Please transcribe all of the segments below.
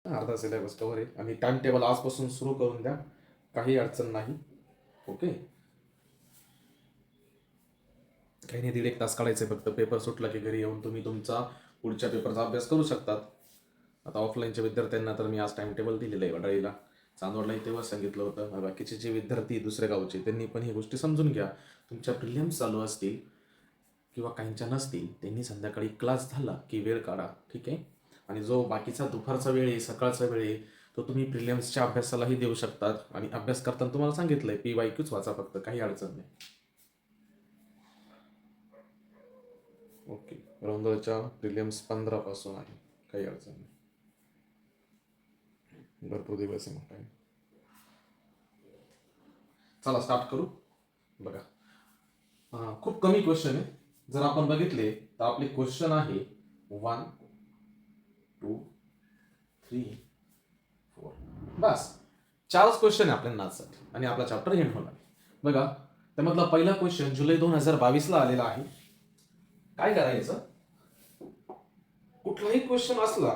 अर्धा syllabus cover आहे आणि टाइम टेबल आजपासून सुरू करून द्या, काही अडचण नाही. ओके, काही नाही, 1.5 तास काढायचे फक्त. पेपर सुटला की घरी येऊन तुम्ही तुमचा पुढच्या पेपरचा अभ्यास करू शकतात. आता ऑफलाईनच्या विद्यार्थ्यांना तर मी आज टाइम टेबल दिलेलं आहे वडाळीला, चांदवडलाही तेव्हा सांगितलं होतं. बाकीचे जे विद्यार्थी दुसऱ्या गावचे त्यांनी पण ही गोष्टी समजून घ्या. तुमच्या प्रिलिम्स चालू असतील किंवा काहींच्या नसतील, त्यांनी संध्याकाळी क्लास झाला की वेळ काढा, ठीक आहे. आणि जो बाकीचा दुपारचा वेळ आहे, सकाळचा वेळ आहे, तो तुम्ही प्रिलिम्सच्या अभ्यासालाही देऊ शकतात. आणि अभ्यास करताना तुम्हाला सांगितलंय PYQच वाचा फक्त, काही अडचण नाही. ओके, रौंदळच्या प्रिलिम्स 15 पासून आहे, काही अडचण नाही, भरपूर दिवस आहे मग काय. चला स्टार्ट करू. बघा, खूप कमी क्वेश्चन आहे. जर आपण बघितले तर आपले क्वेश्चन आहे 1 2 3 4, बस 4च क्वेश्चन आहे आपल्या नाचसाठी आणि आपला चॅप्टर एंड होणार. बघा, त्यामधला पहिला क्वेश्चन जुलै 2022 ला आलेला आहे. काय करायचं, कुठलाही क्वेश्चन असला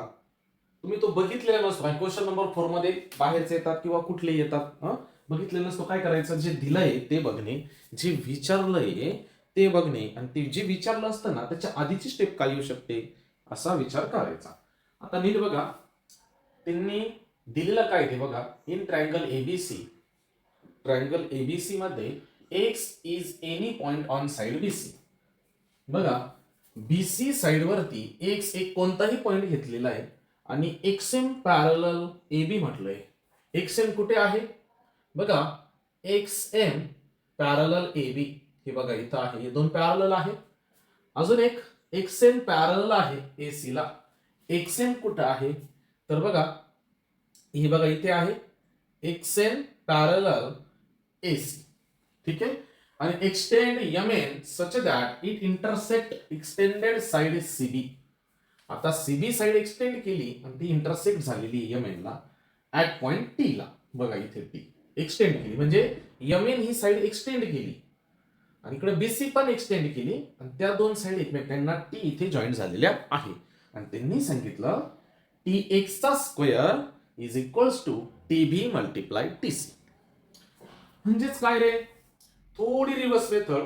तुम्ही तो बघितलेला नसतो. क्वेश्चन नंबर 4 मध्ये बाहेरचे येतात किंवा कुठले येतात, बघितलेलं नसतो. काय करायचं, जे दिलंय ते बघणे, जे विचारलंय ते बघणे, आणि ते जे विचारलं असतं ना त्याच्या आधीची स्टेप काय येऊ शकते असा विचार करायचा. आता नीट बघा, त्यांनी दिलेलं काय ते बघा. इन ट्रायंगल एबीसी मध्ये x is any point on side BC. बघा, बीसी साइड वरती एक्स एक कोणताही पॉइंट घेतलेला आहे आणि एक्सएम पॅरलल AB म्हटलंय. एक्सएम कुठे आहे बघा, एक्सएम पॅरलल AB, हे बघा इथं आहे, हे दोन पॅरलल आहे. अजून एक एक्सएम पॅरलल आहे AC ला. एक्सएम कुठं आहे तर बघा, हे बघा इथे आहे एक्सएम पॅरलल AC, ठीक आहे. आणि extend MN such that it intersect extended side CB. आता CB साइड एक्सटेंड केली आणि ती इंटरसेक्ट झालेली MN ला ऍट पॉइंट T ला. बघा इथे T एक्सटेंड केली म्हणजे MN ही साइड एक्सटेंड केली आणि इकडे BC पण एक्सटेंड केली आणि त्या दोन साइड एकमेकांना T इथे जॉईंट झालेल्या आहे. आणि त्यांनी सांगितलं TX चा square is equals to TB multiply TC. म्हणजेच काय रे, थोडी reverse method,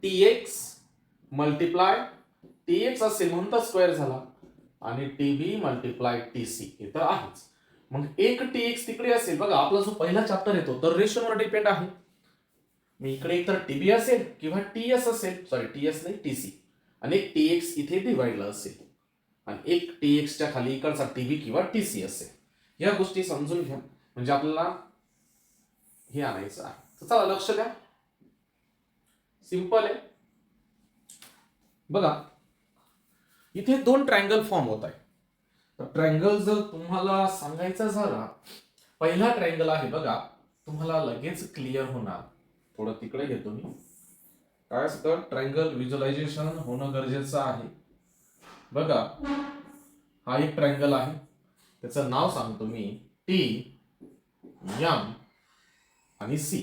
TX multiply TX असेल म्हणून तर स्क्वेअर झाला आणि TB मल्टिप्लाय TC इथं आहेच. मग एक TX तिकडे असेल. बघा, आपला जो पहिला चॅप्टर येतो तर रेशोवर डिपेंड आहे. मी इकडे एक तर TB असेल किंवा TS असेल, सॉरी TS नाही TC, आणि एक TX इथे डिवाइडला असेल आणि एक TX च्या खाली इकडचा TB किंवा TC असेल. या गोष्टी समजून घ्या म्हणजे आपल्याला हे आणायचं आहे. तर चला लक्ष द्या, सिंपल आहे. बघा, इथे दोन ट्रायंगल फॉर्म होत आहे. तर ट्रायंगल जर तुम्हाला सांगायचा झाला, पहिला ट्रायंगल आहे बघा, तुम्हाला लगेच क्लिअर होणार. थोडं तिकडे घेतो मी. काय असतं, ट्रायंगल व्हिज्युअलायझेशन होणं गरजेचं आहे. बघा, हा एक ट्रायंगल आहे, त्याचं नाव सांगतो मी, TM आणि C,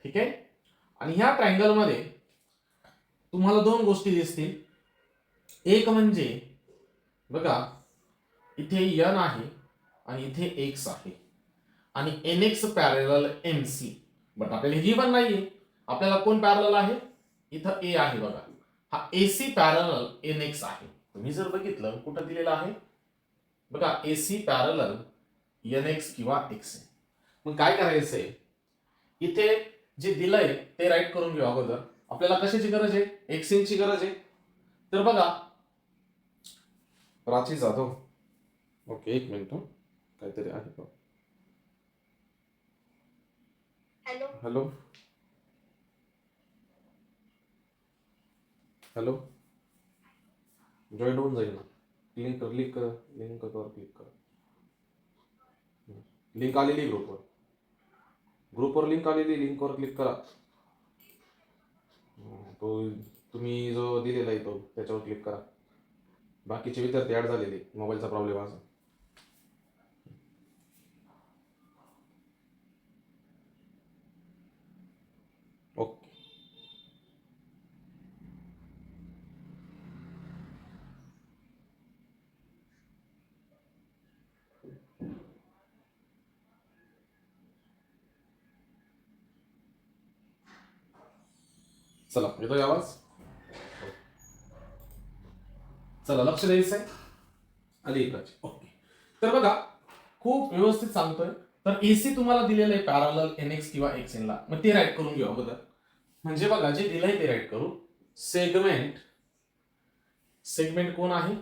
ठीक आहे. आणि ह्या ट्रायंगल मध्ये तुम्हाला दोन गोष्टी दिसतील. एक म्हणजे बघा, इथे N आहे आणि इथे X आहे आणि NX पॅरलल MC. बट आपल्याला ही पण नाहीये, आपल्याला कोण पॅरलल आहे, इथं A आहे बघा, हा AC पॅरलल NX आहे. तुम्ही जर बघितलं कुठं दिलेलं आहे बघा, AC पॅरलल NX किंवा X. मग काय करायचंय, इथे जे दिलंय ते राईट करून घेऊ अगोदर. आपल्याला कशाची गरज आहे, XN ची गरज आहे. तर बघा, प्राची जाधव, ओके एक मिनिट, काहीतरी आहे का. हॅलो हॅलो हॅलो, जॉईन होऊन जाईल ना. लिंक क्लिक करा, लिंकवर क्लिक करा. लिंक आलेली ग्रुपवर लिंक आलेली, लिंकवर क्लिक करा. तो तुम्ही जो दिलेला आहे तो त्याच्यावर क्लिक करा. बाकीचे विद्यार्थी ऍड झालेले, मोबाईलचा प्रॉब्लेम असा. ओके, चला येतोय आवाज? चला लक्ष द्यायचं आहे. आली इकडची. ओके. तर बघा खूप व्यवस्थित सांगतोय. तर एसी तुम्हाला दिलेलं आहे पॅरलल एनएक्स किंवा एक्सएन ला. मग ते राईट करून घेऊ अगोदर. म्हणजे बघा जे दिलंय ते राईट करू. सेगमेंट कोण आहे?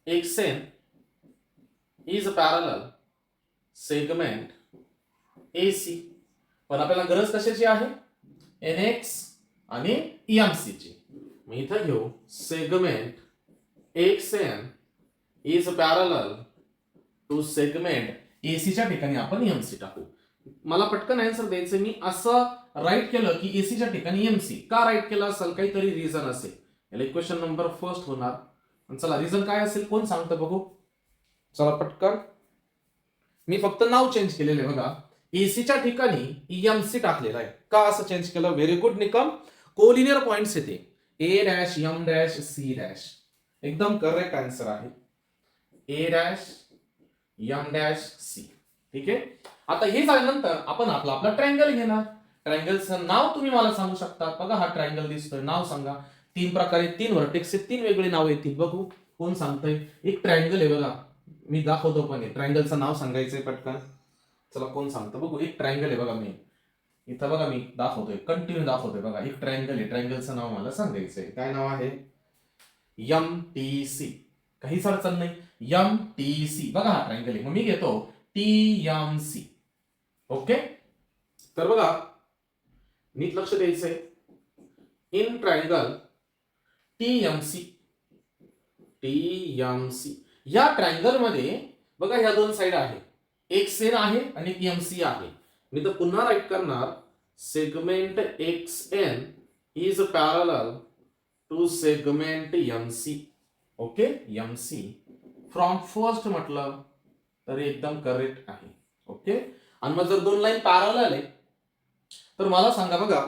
Xn is parallel segment AC. पण आपल्याला गरज कशाची आहे? एनएक्स आणि EMC ची. मग इथं घेऊ segment XN is parallel to segment एसीच्या ठिकाणी आपण EMC टाकू. मला पटकन आन्सर द्यायचं. मी असं राईट केलं की एसीच्या ठिकाणी EMC का राईट केलं असेल? काहीतरी रिझन असेल. याला इक्वेशन नंबर फर्स्ट होणार. चला रिझन काय असेल कोण सांगतं बघू. चला पटकन. मी फक्त नाव चेंज केलेलं आहे बघा. एसीच्या ठिकाणी EMC टाकलेला आहे. का असं चेंज केलं? Very good Nikam. Collinear points येते A dash M dash C dash. एकदम करेक्ट आन्सर आहे. A dash M dash C. ठीक आहे. आता हे झाल्यानंतर आपण आपला ट्रायंगल घेणार. ट्रायंगलचं नाव तुम्ही मला सांगू शकता. बघा हा ट्रायंगल दिसतोय. नाव सांगा. तीन प्रकारे 3 व्हर्टेक्सचे 3 वेगळी नाव येतील. बघू कोण सांगतंय. एक ट्रायंगल आहे बघा. मी दाखवतो पण ट्रायंगलचं नाव सांगायचंय पटकन. चला कोण सांगतं बघू. एक ट्रायंगल आहे बघा. मी इथं बघा मी दाखवतोय. कंटिन्यू दाखवतोय बघा. एक ट्रायंगल आहे. ट्रायंगलचं नाव मला सांगायचंय. काय नाव आहे? MTC. काहीच अडचण नाही. MTC. बघा हा ट्रायंगल आहे. मग मी घेतो TMC. ओके. तर बघा नीट लक्ष द्यायचंय. इन ट्रायंगल TMC या ट्रायंगल मध्ये बघा ह्या दोन साइड आहे. एक्सएन आहे आणि EMC आहे. मी तर पुन्हा राईट करणार. Segment XN is parallel to segment MC. Okay. MC from first म्हटलं तर एकदम करेक्ट आहे. ओके. आणि मग जर दोन लाईन पॅरलल आहे तर मला सांगा बघा.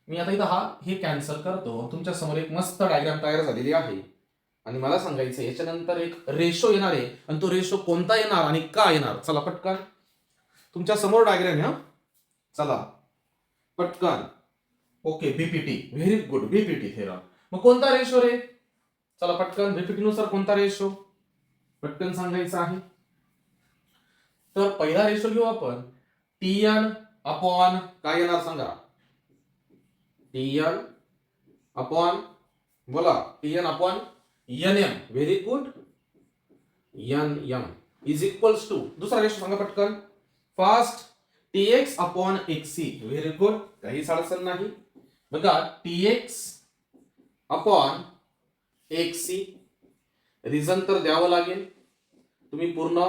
मी आता इथं हे कॅन्सल करतो. तुमच्या समोर एक मस्त डायग्राम तयार झालेली आहे आणि मला सांगायचं याच्यानंतर एक रेशो येणार आहे आणि तो रेशो कोणता येणार आणि का येणार. चला पटकन. तुमच्या समोर डायग्राम आहे. चला पटकन. Okay. BPT. Very good. BPT theorem. मग कोणता रेशो रे? चला पटकन. बीपीटी नुसार कोणता रेशो पटकन सांगायचा आहे. तर पहिला रेशो घेऊ आपण. TN अपॉन काय येणार सांगा. TN अपॉन बोला. TN upon NM. Very good. NM is equals to दुसरा रेशो सांगा पटकन. First TX upon XC. Very good. काहीच अडचण नाही. बघा TX अपॉन XC. रिझन तर द्यावं लागेल. तुम्ही पूर्ण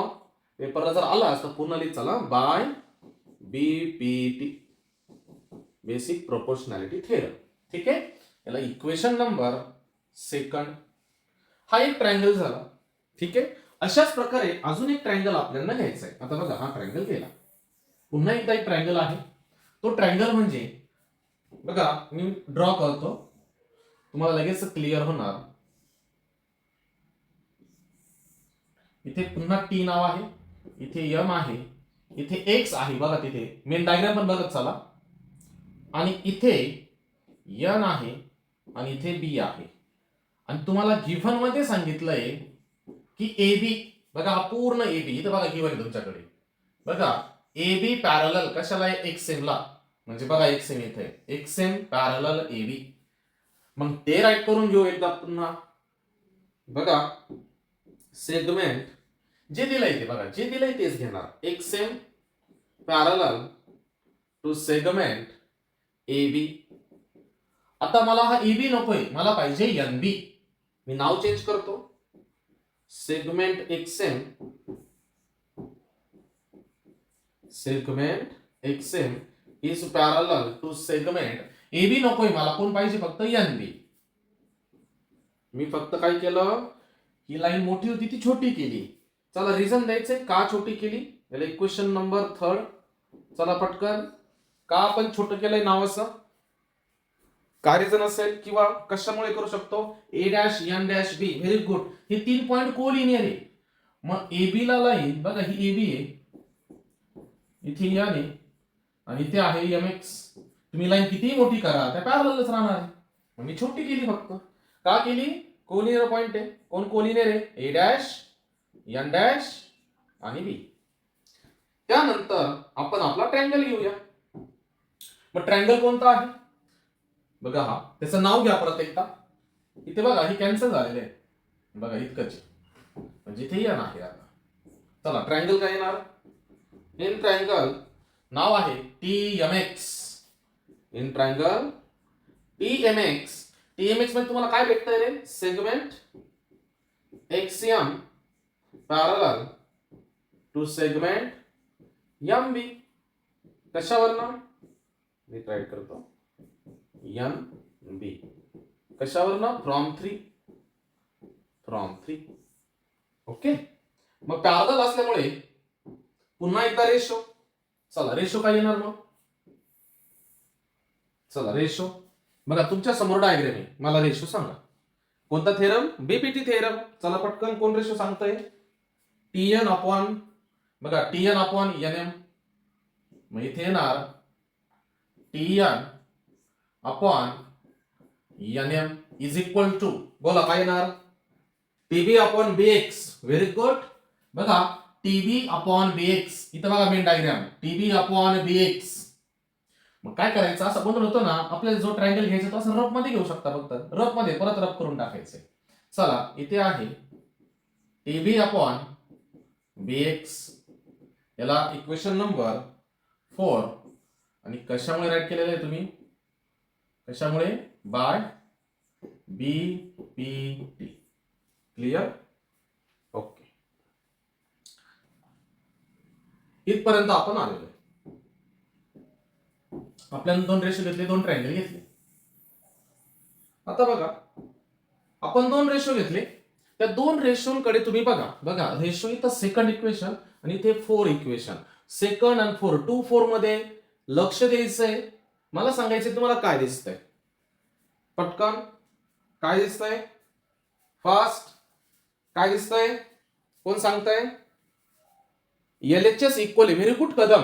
पेपरला जर आला तर पूर्ण लिहित चला. By BPT basic proportionality theorem. ठीक आहे. याला इक्वेशन नंबर सेकंड. हा एक ट्रायंगल झाला. ठीक आहे. अशाच प्रकारे अजून एक ट्रायंगल आपल्याला घ्यायचा आहे. आता बघा हा ट्रायंगल गेला. पुन्हा एकदा एक ट्रायंगल आहे. तो ट्रायंगल म्हणजे बघा मी ड्रॉ करतो. तुम्हाला लगेच क्लिअर होणार. इथे पुन्हा T नाव आहे. इथे M आहे. इथे X आहे बघा. तिथे मेन डायग्राम पण बघत चला. आणि इथे N आहे आणि इथे B आहे. आणि तुम्हाला गिव्हन मध्ये सांगितलंय की AB. बघा हा पूर्ण AB इथे बघा गिव्हन आहे तुमच्याकडे. बघा AB पॅरलल कशाला आहे? XM ला. म्हणजे बघा XM इथे XM पॅरलल AB. मग ते राईट करून घेऊ एकदा पुन्हा. बघा सेगमेंट जे दिलंय ते बघा. जे दिलंय तेच घेणार. XM parallel to segment AB. आता मला हा AB नकोय. मला पाहिजे NB. मी नाव चेंज करतो. Segment XM is parallel to segment AB. नकोय मला. कोण पाहिजे? फक्त NB. मी फक्त काय केलं. ही लाईन मोठी होती ती छोटी केली. चला रिझन द्यायचंय का छोटी केली. याला इक्वेशन नंबर थर्ड. चला पटकन. का आपण छोटं केलंय नाव असं. काय रिझन असेल किंवा कशामुळे करू शकतो. A dash N dash B. Very good. हे 3 पॉइंट कोलिनियर आहे. मग AB ला लाईन बघा ही AB आहे. इथे N आहे आणि इथे आहे MX. तुम्ही लाईन कितीही मोठी करा त्या पॅरलच राहणार आहे. मग मी छोटी केली फक्त. का केली? कोलिनियर पॉइंट आहे. कोण कोलिनियर आहे? ए डॅश, एन डॅश आणि बी. त्यानंतर आपण आपला ट्रायंगल घेऊया. मग ट्रायंगल कोणता आहे? बघा हा, त्याचं नाव घ्या परत एकदा. इथे बघा ही कॅन्सल झालेले आहे. बघा इतकंच म्हणजे इथे या नाही आता. चला ट्रायंगल काय येणार? इन ट्रायंगल नाव आहे TMX. In triangle TMX. TMX मध्ये तुम्हाला काय भेटतंय रे? Segment XM parallel to segment MB. कशावरनं? मी ट्राय करतो. MB कशावरनं? फ्रॉम 3. ओके. मग पॅरलल असल्यामुळे पुन्हा एकदा रेशो. चला रेशो काय येणार मग? चला रेशो बघा तुमच्या समोर डायग्राम आहे. मला रेशो सांगा. कोणता थेरम? BPT theorem. चला पटकन कोण रेशो सांगतंय? TN अपॉन बघा TN अपॉन NM. मग इथे येणार TN upon NM is equal to बोला काय येणार? TB upon BX. Very good. बघा TB अपॉन BX. इथं बघा main diagram TB upon BX. मग काय करायचं? असं गोंधळ होतो ना, आपल्याला जो ट्रायंगल घ्यायचा तो असं रफ मध्ये घेऊ शकता. फक्त रफ मध्ये परत रफ करून टाकायचे. चला इथे आहे TB अपॉन BX. याला इक्वेशन नंबर 4 आणि कशामुळे राईट केलेलं आहे तुम्ही? कशामुळे? By BPT. क्लिअर? ओके. इथपर्यंत आपण आलेलो आहे. आपल्याला 2 रेशो घेतले, 2 ट्रायंगल घेतले. आता बघा आपण 2 रेशो घेतले. त्या 2 रेशोंकडे तुम्ही बघा. बघा रेशो इथं सेकंड इक्वेशन आणि इथे 4 इक्वेशन. सेकंड आणि 4 2 4 मध्ये लक्ष द्यायचंय. मला सांगायचंय तुम्हाला काय दिसतंय? पटकन काय दिसतंय? फास्ट काय दिसतंय? कोण सांगताय? LHS इक्वल आहे. Very good Kadam.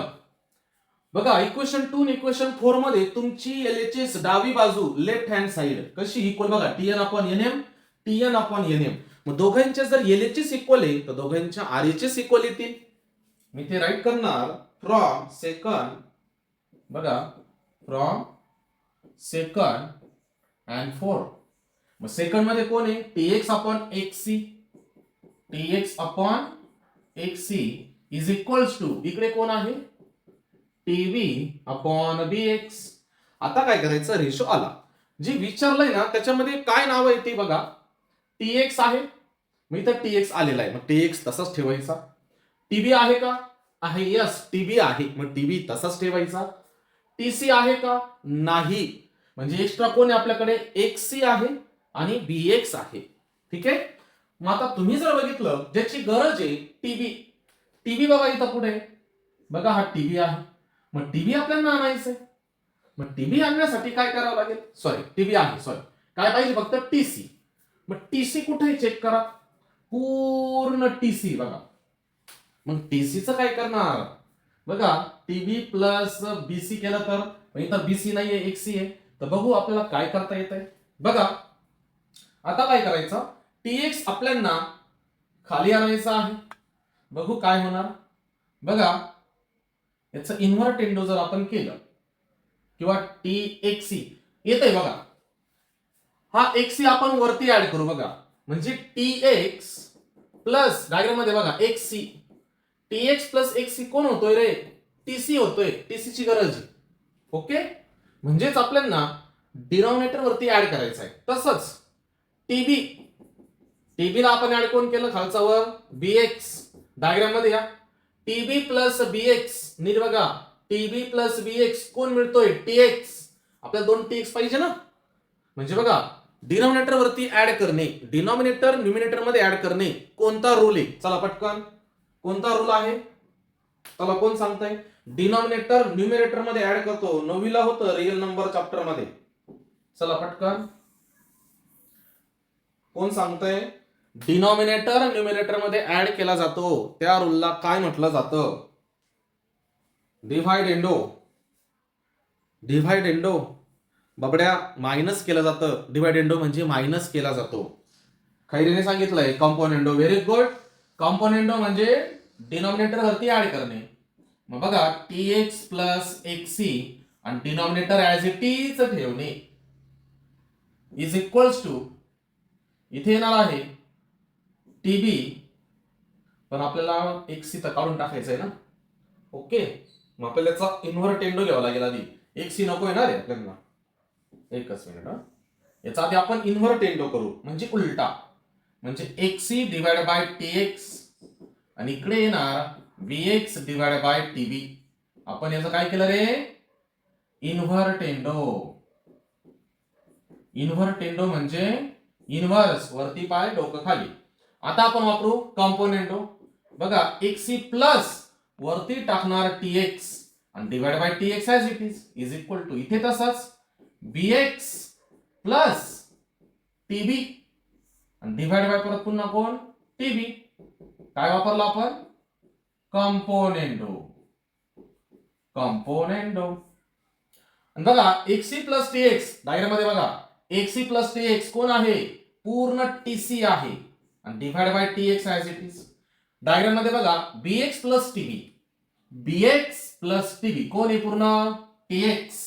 बघा इक्वेशन 2 आणि इक्वेशन 4 मध्ये तुमची LHS डावी बाजू लेफ्ट हँड साइड कशी इक्वल? बघा TN upon NM, TN upon NM. मग दोघांच्या जर LHS इक्वल आहे तर दोघांच्या RHS इक्वल येतील. मी ते राईट करणार फ्रॉम सेकंड. बघा फ्रॉम सेकंड अँड 4. मग सेकंड मध्ये कोण आहे? TX upon XC. TX upon XC is equals to इकडे कोण आहे? TB upon BX. आता काय करायचं? रेशो आला. जे विचारलंय ना त्याच्यामध्ये काय नाव आहे ते बघा. TX आहे. मग इथं TX आलेला आहे. मग TX तसाच ठेवायचा. TB आहे का? आहे. यस TB आहे. मग TB तसाच ठेवायचा. TC आहे का? नाही. म्हणजे एक्स्ट्रा कोण आहे आपल्याकडे? XC आहे आणि BX आहे. ठीक आहे. मग आता तुम्ही जर बघितलं ज्याची गरज आहे TB बघा इथं पुढे. बघा हा TB आहे. मग TB आपल्याला आणायचंय. मग TB आणण्यासाठी काय करावं लागेल? सॉरी TB आहे. सॉरी काय पाहिजे? फक्त TC. मग TC कुठे चेक करा? पूर्ण TC बघा. मग TC चं काय करणार? बघा TB प्लस BC केलं तर इथं BC नाहीये XC आहे. तर बघू आपल्याला काय करता येतंय. बघा आता काय करायचं? TX आपल्याला खाली आणायचा आहे. बघू काय होणार. बघा याचं इन्व्हर्टेंडो जर आपण केलं किंवा TXC येतंय बघा. हा XC आपण वरती ऍड करू. बघा म्हणजे TX प्लस डायग्राम मध्ये बघा XC. TX प्लस XC कोण होतोय रे? TC होतोय. TC ची गरज आहे. ओके. म्हणजेच आपल्याला डिनॉमिनेटर वरती ऍड करायचं आहे. तसंच TB ला आपण ऍड कोण केलं? खालचा वर BX. डायग्राम मध्ये या TB प्लस BX नीट बघा. TB प्लस BX कोण मिळतोय? TX. आपल्याला 2 TX पाहिजे ना. म्हणजे बघा डिनॉमिनेटर वरती ऍड करणे, डिनॉमिनेटर न्यूमिनेटर मध्ये ऍड करणे कोणता रूल आहे? चला पटकन कोणता रूल आहे? चला कोण सांगताय? डिनॉमिनेटर न्यूमिनेटर मध्ये ऍड करतो. 9वी ला होतं रियल नंबर चॅप्टर मध्ये. चला पटकन कोण सांगताय? डिनॉमिनेटर न्यूमिनेटर मध्ये ऍड केला जातो. त्या रूलला काय म्हटलं जातं? Dividendo. डिव्हायडेंडो बाबड्या मायनस केलं जातं. डिव्हायडेंडो म्हणजे मायनस केला जातो. खैरेने सांगितलंय कॉम्पोनेंडो. Very good. कॉम्पोनेंडो म्हणजे डिनॉमिनेटर वरती ऍड करणे. मग बघा टी एक्स प्लस एक्सी आणि डिनॉमिनेटर ऍज इट इज ठेवणे इज इक्वल्स टू इथे येणार आहे टीबी, पण आपल्याला एक्सी तर काढून टाकायचं आहे ना. ओके, मग आपल्याला याचा इन्व्हर्टेंडो घ्यावा लागेल आधी. एक्सी नको येणार आहे आपल्याला. एकच मिनिट हा. याचा आधी आपण इन्व्हर्टेंडो करू म्हणजे उलटा, म्हणजे एक्सी डिवाइड बाय टी एक्स आणि इकडे येणार vx डिवाइड बाय टीबी. आपण याचं काय केलं रे? इन्व्हर्टेंडो. इन्व्हर्टेंडो म्हणजे इन्व्हर्स, वरती पाय डोकं खाली. आता आपण वापरू कॉम्पोनेंटो. बघा एक्सी प्लस वरती टाकणार टीएक्स आणि divide by TX as it is equal to इथे तसंच बीएक्स प्लस टीबी आणि डिवाइड बाय परत पुन्हा कोण? टीबी. काय वापरलं आपण? कॉम्पोनेंटो. कॉम्पोनेंटो. आणि बघा एक्सी प्लस टीएक्स डायग्राम मध्ये बघा एक्सी प्लस टीएक्स कोण आहे? पूर्ण टीसी आहे आणि divide by TX as it is. Diagram मध्ये बघा BX plus TB. BX plus TB कोण आहे? पूर्ण टीएक्स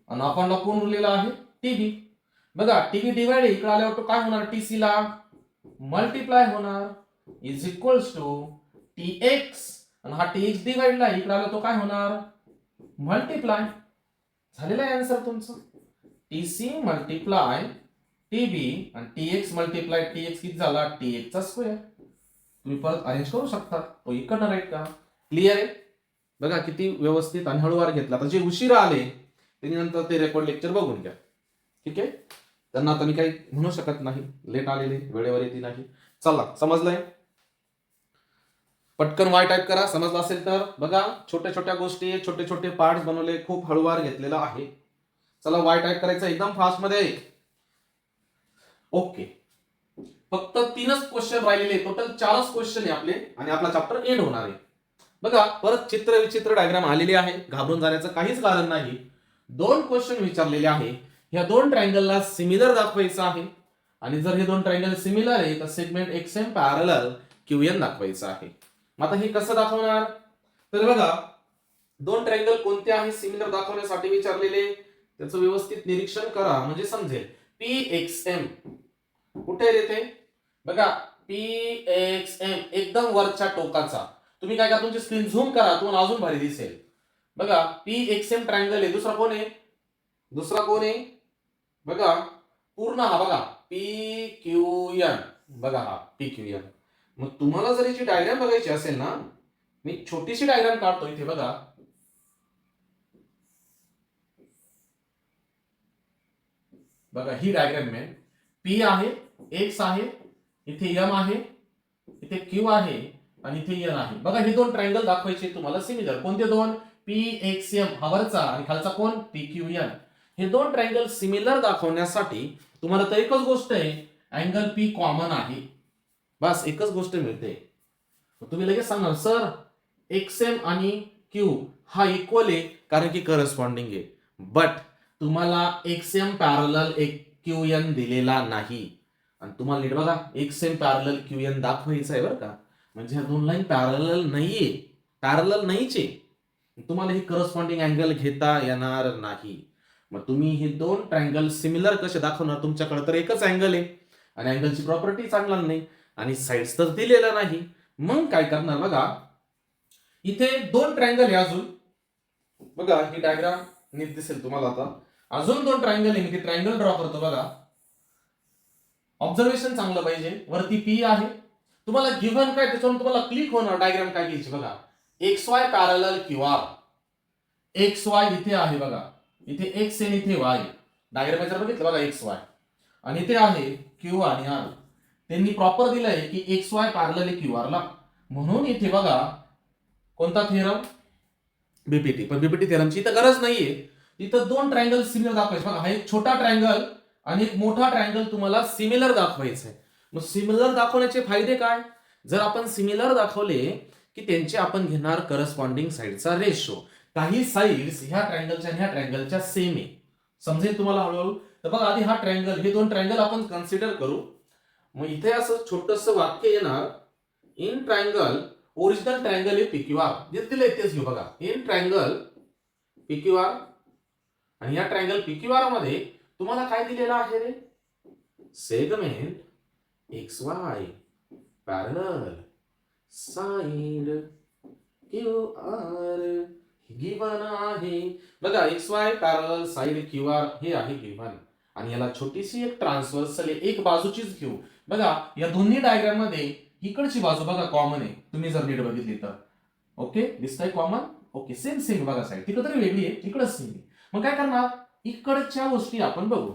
आणि आपण कोण उरलेला आहे? टीबी. बघा टीबी डिवाइड इकडे आल्यावर तो काय होणार? टीसी ला मल्टिप्लाय होणार इज इक्वल्स टू टीएक्स आणि हा टीएक्स डिवाइड ला इकडे आला तो काय होणार? मल्टिप्लाय. झालेला आहे आन्सर तुमचं. टीसी मल्टिप्लाय टीबी आणि टीएक्स मल्टिप्लाय टीएक्स किती झाला? टीएक्स चा स्क्वेअर. तुम्ही परत अरेंज करू शकता. तो इकडनं राईट का? क्लिअर आहे? बघा किती व्यवस्थित आणि हळूवार घेतला. आता जे उशिरा आले त्यांनी नंतर ते रेकॉर्ड लेक्चर बघून घ्या. ठीक आहे, त्यांना आता मी काही म्हणू शकत नाही. लेट आलेले वेळेवर येते नाही. चला समजलंय? पटकन वाय टाईप करा समजलं असेल तर. बघा छोट्या छोट्या गोष्टी, छोटे छोटे पार्ट्स बनवले, खूप हळूवार घेतलेला आहे. चला वाय टाईप करायचं एकदम फास्ट मध्ये. ओके, फक्त 3च क्वेश्चन राहिलेले. टोटल 4च क्वेश्चन आहे आपले आणि आपला चॅप्टर एंड होणार आहे. बघा परत चित्र विचित्र डायग्राम आलेली आहे. घाबरून जाण्याचं काहीच कारण नाही. 2 क्वेश्चन विचारलेले आहे. ह्या 2 ट्रायंगलला सिमिलर दाखवायचं आहे आणि जर हे 2 ट्रायंगल सिमिलर आहे तर सेगमेंट एक्सएम पॅरलल क्यूएन दाखवायचं आहे. मग आता हे कसं दाखवणार? तर बघा 2 ट्रायंगल कोणते आहे सिमिलर दाखवण्यासाठी विचारलेले त्याचं व्यवस्थित निरीक्षण करा म्हणजे समजेल. पी एक्स एम कुठे येते? बघा पी एक्स एम एकदम वरच्या टोकाचा. तुम्ही काय करा तुमची स्क्रीन झूम करा तुम्हाला अजून भारी दिसेल. बघा पी एक्स एम ट्रायंगल आहे. दुसरा कोण आहे? दुसरा कोण आहे? बघा पूर्ण हा बघा पी क्यू एन. बघा हा पी क्यू एन. मग तुम्हाला जर याची डायग्राम बघायची असेल ना, मी छोटीशी डायग्राम काढतो इथे. बघा बघा ही डायग्राम में पी आहे, एक्स आहे, इथे एम आहे, इथे क्यू आहे आणि इथे एन आहे. बघा हे 2 ट्रायंगल दाखवायचे तुम्हाला सिमिलर. कोणते 2? पी एक्स एम हा वरचा आणि खालचा कोण? P Q N. हे 2 ट्रायंगल सिमिलर दाखवण्यासाठी तुम्हाला तर एकच गोष्ट आहे, अँगल पी कॉमन आहे. बस एकच गोष्ट मिळते. तुम्ही लगेच सांगाल सर एक्सएम आणि क्यू हा इक्वल आहे कारण की करस्पॉन्डिंग आहे. बट तुम्हाला एक्सएम पॅरलल एक क्यूएन दिलेला नाही आणि तुम्हाला नीट बघा एक्सएम पॅरलल क्यूएन दाखवायचं आहे बरं का. म्हणजे ह्या 2 लाईन पॅरलल नाहीये, पॅरलल नाहीचे. तुम्हाला हे करस्पॉन्डिंग अँगल घेता येणार नाही. मग तुम्ही हे 2 ट्रायंगल सिमिलर कसे दाखवणार? तुमच्याकडे तर एकच अँगल आहे आणि अँगलची प्रॉपर्टी चांगला नाही आणि साइड्स तर दिलेला नाही. मग काय करणार? बघा इथे 2 ट्रायंगल आहे अजून. बघा ही डायग्राम नीट दिसेल तुम्हाला. आता अजून 2 ट्रायंगल आहे. मी ते ट्रायंगल ड्रॉ करतो. बघा ऑब्झर्वेशन चांगलं पाहिजे. वरती पी आहे. तुम्हाला गिव्हन काय त्याच्यावरून तुम्हाला क्लिक होणार डायग्राम काय घ्यायची. बघा X Y parallel Q R. X Y इथे आहे बघा, इथे एक्स आणि इथे वाय. डायग्राम जर बघितलं बघा एक्स वाय आणि इथे आहे क्यू आणि आर. त्यांनी प्रॉपर दिलंय की X Y parallel Q R ला. म्हणून इथे बघा कोणता थेरम? बीपीटी. पण बीपीटी थेरमची इथं गरज नाहीये. इथं 2 ट्रायंगल सिमिलर दाखवायचे. बघा हा एक छोटा ट्रायंगल आणि एक मोठा ट्रायंगल तुम्हाला सिमिलर दाखवायचं आहे. मग सिमिलर दाखवण्याचे फायदे काय? जर आपण सिमिलर दाखवले की त्यांचे आपण घेणार करस्पॉन्डिंग साइडचा रेशो. काही साइड्स ह्या ट्रायंगलच्या आणि ह्या ट्रायंगलच्या सेम आहे. समजेल तुम्हाला हळूहळू. तर बघा आधी हा ट्रायंगल, हे दोन ट्रायंगल आपण कन्सिडर करू. मग इथे असं छोटस वाक्य येणार, इन ट्रायंगल ओरिजिनल ट्रायंगल हे PQR जे दिले तेच घेऊ. बघा इन ट्रायंगल PQR, आणि या ट्रायंगल PQR मध्ये तुम्हाला काय दिलेलं आहे रे? Segment XY parallel side QR given आहे. बघा XY पॅरलल साइड QR हे आहे गिवन, आणि याला छोटीशी एक ट्रान्सव्हर्सल एक बाजूचीच घेऊ. बघा या दोन्ही डायग्राम मध्ये इकडची बाजू बघा कॉमन आहे, तुम्ही जर नीट बघितली तर. ओके, दिसतंय कॉमन. ओके, सेम सेम बघा साईड, तिकडे तरी वेगळी आहे, इकडं सेम आहे. मग काय करणार, इकडच्या गोष्टी आपण बघू.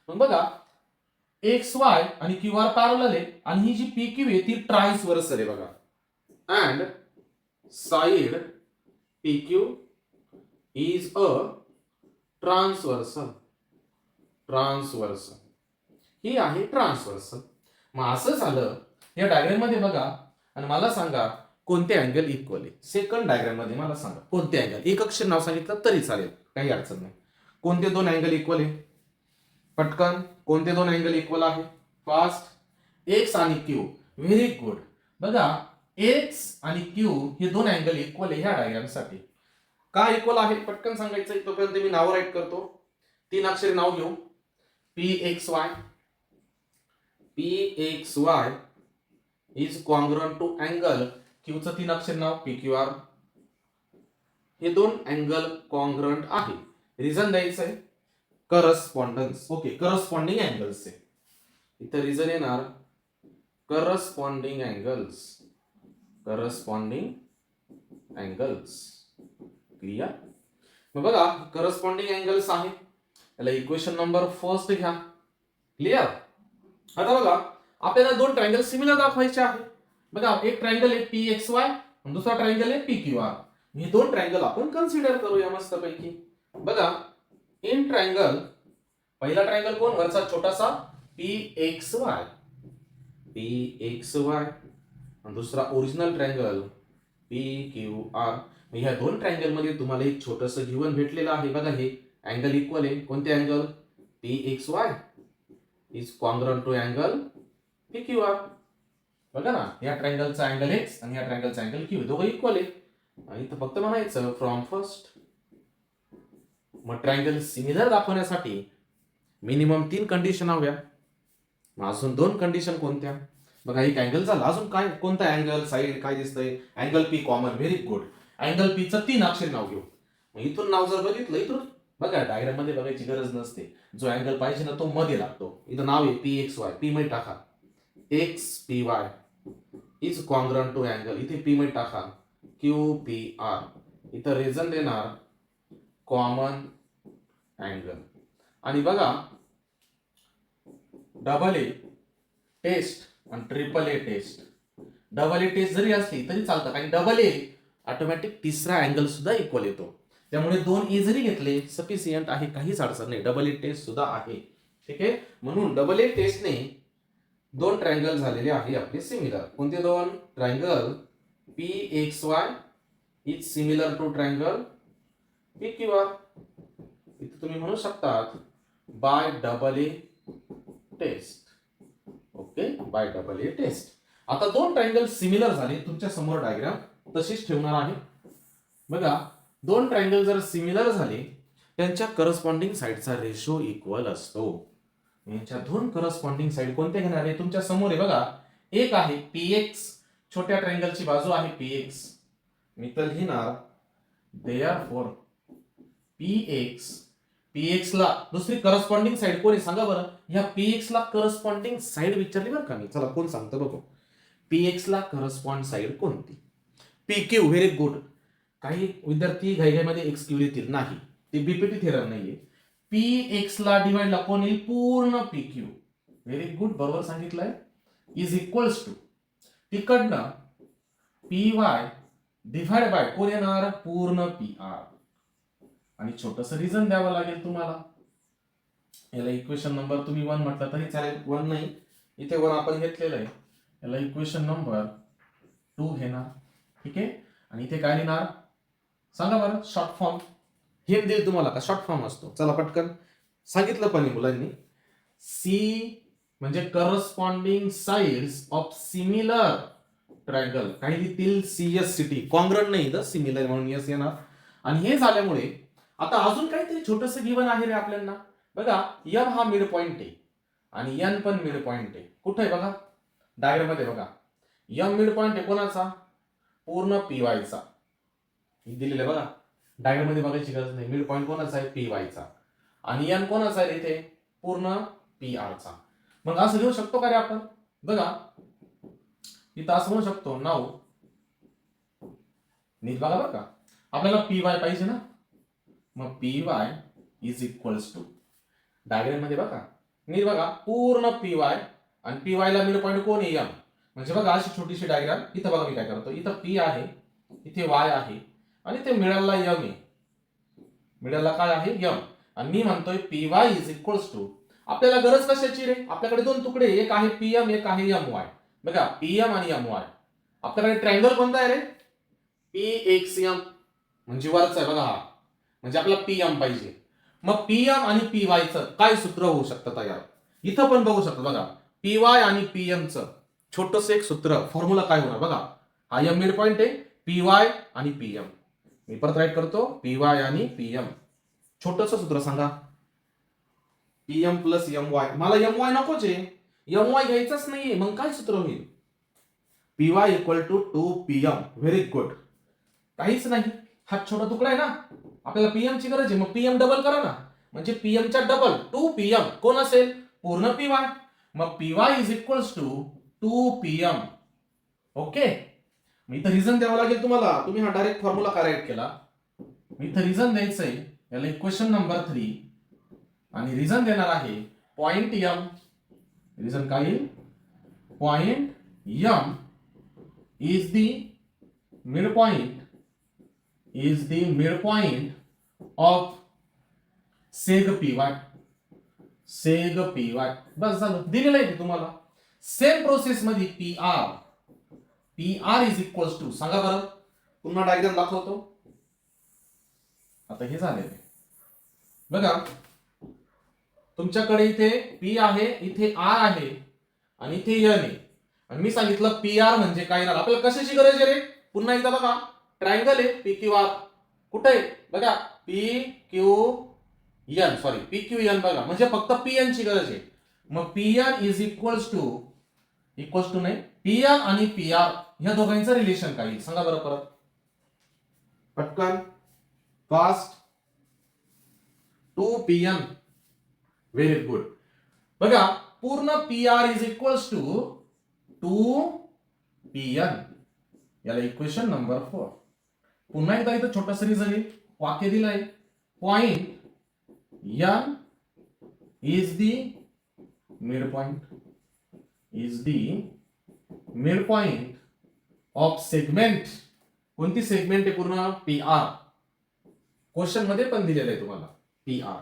मग बघा XY आणि QR पॅरलल आहे, आणि ही जी PQ आहे ती ट्रान्सव्हर्सल आहे बघा. And side PQ is a transversal. ही आहे ट्रान्सव्हर्सल. मग असं झालं या डायग्राम मध्ये बघा, आणि मला सांगा कोणते अँगल इक्वल आहे. सेकंड डायग्राम मध्ये मला सांगा कोणते अँगल, एक अक्षर नाव सांगितलं तरी चालेल, काही अडचण नाही. कोणते दोन अँगल इक्वल आहे? पटकन, कोणते दोन अँगल इक्वल आहे? फास्ट. एक्स आणि क्यू. Very good. बघा एक्स आणि क्यू हे दोन अँगल इक्वल आहे ह्या डायग्राम साठी. का इक्वल आहे पटकन सांगायचं. तोपर्यंत मी नाव राईट करतो. 3 अक्षरी नाव घेऊ. PXY is congruent to angle Q चं 3 अक्षर नाव PQR. हे दोन अँगल कॉन्ग्रुएंट आहे. रिझन द्यायचं आहे करस्पॉन्डन्स. ओके, करस्पॉन्डिंग अँगल्स आहे इथं. रिझन येणार करस्पॉन्डिंग अँगल्स. क्लिअर. मग बघा करस्पॉन्डिंग अँगल्स आहे, याला इक्वेशन नंबर फर्स्ट घ्या. क्लिअर. आता बघा आपल्याला दोन ट्रायंगल सिमिलर दाखवायचे आहे. बघा एक ट्रायंगल आहे PXY आणि दुसरा ट्रायंगल आहे PQR. हे दोन ट्रायंगल आपण कन्सिडर करूया मस्तपैकी. बघा इन ट्रायंगल, पहिला ट्रायंगल कोण, वरचा छोटासा PXY, आणि दुसरा ओरिजिनल ट्रायंगल PQR. ह्या दोन ट्रायंगल मध्ये तुम्हाला एक छोटस गिवन भेटलेलं आहे. बघा हे अँगल इक्वल आहे. कोणते angle? PXY is congruent to angle PQR. बघा ना, या ट्रायंगलचा अँगल X आणि या ट्रायंगलचा अँगल Q दोघं इक्वल आहे. आणि इथं फक्त म्हणायचं फ्रॉम फर्स्ट. मग ट्रायंगल सिमिलर दाखवण्यासाठी मिनिमम 3 कंडिशन हव्या. मग अजून 2 कंडिशन कोणत्या? बघा एक अँगल झाला, अजून काय कोणता अँगल, साइड काय दिसतंय? Angle P common. Very good. Angle P चं 3 अक्षर नाव घेऊ. मग इथून नाव जर बघितलं, इथून बघा डायग्राम मध्ये बघायची गरज नसते. जो अँगल पाहिजे ना तो मध्ये लागतो. इथं नाव आहे PXY, P मध्ये टाका. XPY is congruent to angle, इथे P मध्ये टाका QPR. इथं रिझन देणार कॉमन अँगल. आणि बघा डबल ए टेस्ट आणि triple A test. Double A test जरी असली तरी चालतं, कारण डबल ए ऑटोमॅटिक तिसरा अँगल सुद्धा इक्वल येतो. त्यामुळे 2 ए जरी घेतले सफिशियंट आहे, काहीच अडचण नाही. डबल ए टेस्ट सुद्धा आहे. ठीक आहे. म्हणून डबल ए टेस्टने 2 ट्रायंगल झालेले आहे आपले सिमिलर. कोणते 2? Triangle PXY is similar to triangle PQR. इथे तुम्ही म्हणू शकतात by double A test. Okay, by double A test. आता 2 ट्रायंगल सिमिलर झाले. तुमच्या समोर डायग्राम तशीच ठेवणार आहे. बघा 2 ट्रायंगल जर सिमिलर झाले, त्यांच्या करस्पॉन्डिंग साइडचा रेशो इक्वल असतो. यांच्या 2 करस्पॉन्डिंग साइड कोणत्या घेणार आहे? तुमच्या समोर आहे बघा. एक आहे PX, छोट्या ट्रायंगलची बाजू आहे PX. मी तर लिहिणार देअरफॉर PX ला दुसरी करस्पॉन्डिंग साइड कोण आहे सांगा बरं. या PX ला करस्पॉन्डिंग साइड विचारली बरं का मी. चला कोण सांगतो बघू. PX ला करस्पॉन्ड साइड कोणती? PQ. Very good. काही विद्यार्थी घाईघाईमध्ये XQ लिहितील. नाही, ते BPT थेरम नाहीये. PX ला डिवाइडला कोण येईल? पूर्ण PQ. व्हेरी गुड, बरोबर सांगितलंय. इज इक्वल्स टू तिकडनं PY डिवाइड बाय कोण येणार? पूर्ण PR. आणि छोटस रिझन द्यावं लागेल तुम्हाला. याला इक्वेशन नंबर तुम्ही 1 म्हटलं तरी चालेल. 1 नाही, इथे 1 आपण घेतलेलं आहे. याला इक्वेशन नंबर 2 घेणार. ठीक आहे. आणि इथे काय लिहिणार? सांगा बरं शॉर्ट फॉर्म. हिंट देईल तुम्हाला का शॉर्ट फॉर्म असतो. चला पटकन सांगितलं पण मुलांनी. सी म्हणजे corresponding sides of similar triangle. काही लिहितील CSCT कॉन्ग्रंट नाही तर सिमिलर म्हणून यस येणार. आणि हे झाल्यामुळे आता अजून काहीतरी छोटस गिवन आहे रे आपल्याला. बघा एम हा मिड पॉइंट आहे आणि एन पण मिड पॉइंट आहे. कुठे आहे बघा डायग्राम मध्ये बघा. एम मिड पॉइंट आहे कोणाचा? पूर्ण PYचा. दिलेलं बघा डायग्राम मध्ये बघायची गरज नाही. मिड पॉइंट कोणाचा आहे? PYचा. आणि एन कोणाचा आहे इथे? पूर्ण PRचा. मग असं घेऊ शकतो का रे आपण? बघा इथं असं म्हणू शकतो नाव नीट बघा बरं का. आपल्याला PY पाहिजे ना. मग PY is equals to diagram मध्ये बघा नीट बघा पूर्ण PY आणि PY ला मिड पॉइंट कोण आहे? एम. म्हणजे बघा अशी छोटीशी डायग्राम. इथं बघा मी काय करतो. इथं P आहे, इथे Y आहे आणि ते मिडलला M आहे. मिडलला काय आहे? M. आणि मी म्हणतोय PY इज इक्वल्स टू. आपल्याला गरज कशाची रे? आपल्याकडे दोन तुकडे, एक आहे PM एक आहे MY. बघा PM आणि MY. आपल्याकडे ट्रायंगल कोणता आहे रे? PXM म्हणजे वरचा आहे बघा हा. म्हणजे आपल्याला PM पाहिजे. मग PM आणि PY चं काय सूत्र होऊ शकतं तयार? इथं पण बघू शकतो बघा. PY आणि PM चं छोटस एक सूत्र फॉर्म्युला काय होणार बघा. हा M मिड पॉइंट आहे, PY आणि PM. मी परत राईट करतो PY आणि PM. छोटस सूत्र सांगा. PM plus MY. मला MY नकोच आहे. MY घ्यायचाच नाहीये. मग काय सूत्र होईल? PY equal to 2PM. Very good. काहीच नाही. हा छोटा तुकडा आहे ना. आपल्याला PM ची गरज आहे. मग PM डबल करा ना. म्हणजे PM च्या डबल 2PM कोण असेल? पूर्ण PY. मग PY is equals to 2PM. Okay. मी इथं रिझन द्यावं लागेल तुम्हाला. तुम्ही हा डायरेक्ट फॉर्म्युला का राईट केला? मी इथं रिझन द्यायचंय. याला इक्वेशन नंबर 3 आणि रिझन देणार आहे पॉइंट M. रिझन काय येईल? Point M is the midpoint of seg PY. seg PY. बस झालं. दिलेलं आहे तुम्हाला. सेम प्रोसेस मध्ये PR इज इक्वल्स टू. सांगा बरं. पुन्हा डायग्राम दाखवतो. आता हे झालेलं आहे बघा. तुमच्याकडे इथे P आहे, इथे R आहे आणि इथे N आहे. आणि मी सांगितलं PR म्हणजे काय ना. आपल्याला कशाची गरज आहे रे? पुन्हा एकदा बघा ट्रायंगल आहे PQR. कुठे आहे बघा? PQN बघा. म्हणजे फक्त PN ची गरज आहे. मग PN इज इक्वल्स टू नाही PN आणि PR ह्या दोघांचं रिलेशन काय सांगा बरं परत पटकन फास्ट. 2PM. Very good. बघा पूर्ण PR is equals to 2PN. याला इक्वेशन नंबर 4. पुन्हा एकदा इथं छोटस रिझन आहे. वाक्य दिलंय point M is the midpoint of segment. कोणती सेगमेंट आहे? पूर्ण PR. क्वेश्चन मध्ये पण दिलेलं आहे तुम्हाला PR.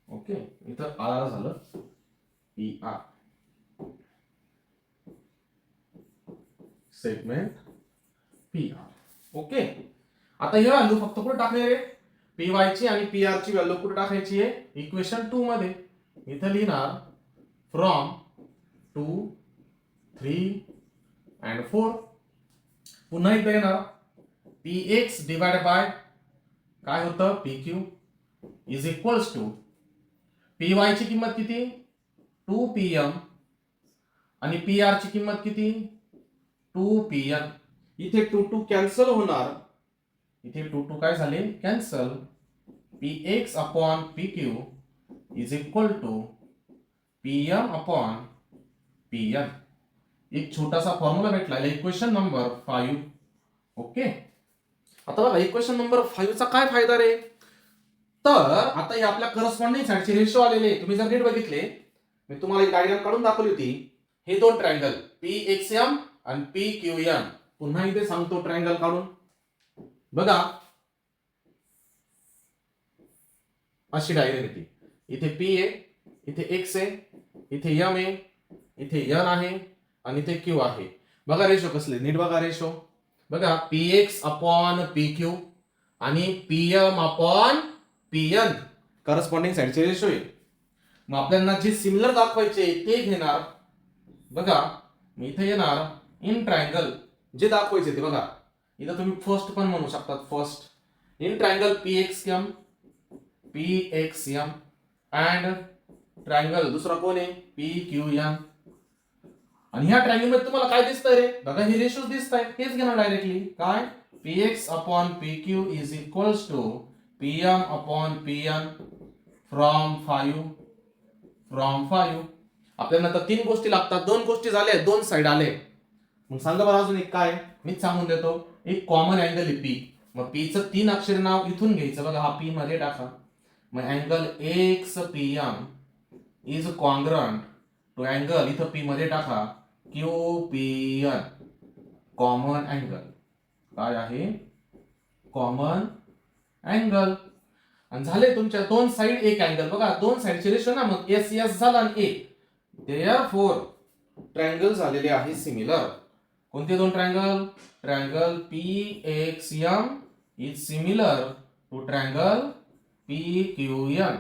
ओके. इथं R झालं PR. Segment PR. ओके. आता हे व्हॅल्यू फक्त कुठे टाकले रे? PY ची आणि PR ची व्हॅल्यू कुठे टाकायची आहे? इक्वेशन 2 मध्ये. इथं लिहिणार फ्रॉम 2, 3 and 4. पुन्हा इथं येणार PX डिवाइड बाय काय होतं? PQ is equals to PY ची किंमत किती? 2PM आणि PR ची किंमत किती? 2PN. इथे 2 कॅन्सल होणार. इथे 2 काय झाले? Cancel. PX upon PQ is equal to PM upon PN. एक छोटासा फॉर्म्युला भेटला. Equation number 5. ओके. आता बघा इक्वेशन नंबर 5 चा काय फायदा रे? तर आता हे आपल्या करस्पॉन्डिंग साइडचे रेशो आलेले. तुम्ही जर नीट बघितले, मी तुम्हाला एक डायग्राम काढून दाखवली होती. हे दोन ट्रायंगल PXM आणि PQN. पुन्हा इथे सांगतो ट्रायंगल काढून बघा. अशी डायग्राम येते. इथे P आहे, इथे X आहे, इथे M आहे, इथे N आहे आणि इथे Q आहे. बघा रेशो कसले. नीट बघा रेशो. बघा PX अपॉन PQ आणि PM अपॉन PN करस्पॉन्डिंग साईडचे रेशो आहे. मग आपल्याला जे सिमिलर दाखवायचे ते घेणार. बघा मी इथे येणार इन ट्रायंगल जे दाखवायचे ते बघा. इथं तुम्ही फर्स्ट पण म्हणू शकतात. First in triangle PXM and triangle दुसरा कोण आहे PQN. आणि ह्या ट्रायंगल मध्ये तुम्हाला काय दिसतंय रे? बघा हे रेशो दिसत आहे. तेच घेणार डायरेक्टली. काय PX upon PQ is equals to PM upon PN from 5. आपल्याला आता 3 गोष्टी लागतात. 2 गोष्टी झाल्या, 2 साइड आले. मग सांगा बरं अजून एक काय? मीच सांगून देतो. एक कॉमन अँगल आहे P. मग P चं 3 अक्षर नाव इथून घ्यायचं. बघा हा P मध्ये टाका. मग angle XPM is congruent to angle इथं P मध्ये टाका QPN कॉमन अँगल. काय आहे? Common angle. आणि झाले तुमच्या 2 साइड एक अँगल. बघा 2 साइडचे रेशो ना. मग S झाला आणि A. देअरफॉर ट्रायंगल झालेले आहे सिमिलर. कोणते 2 triangle? Triangle PXM is similar to triangle PQN.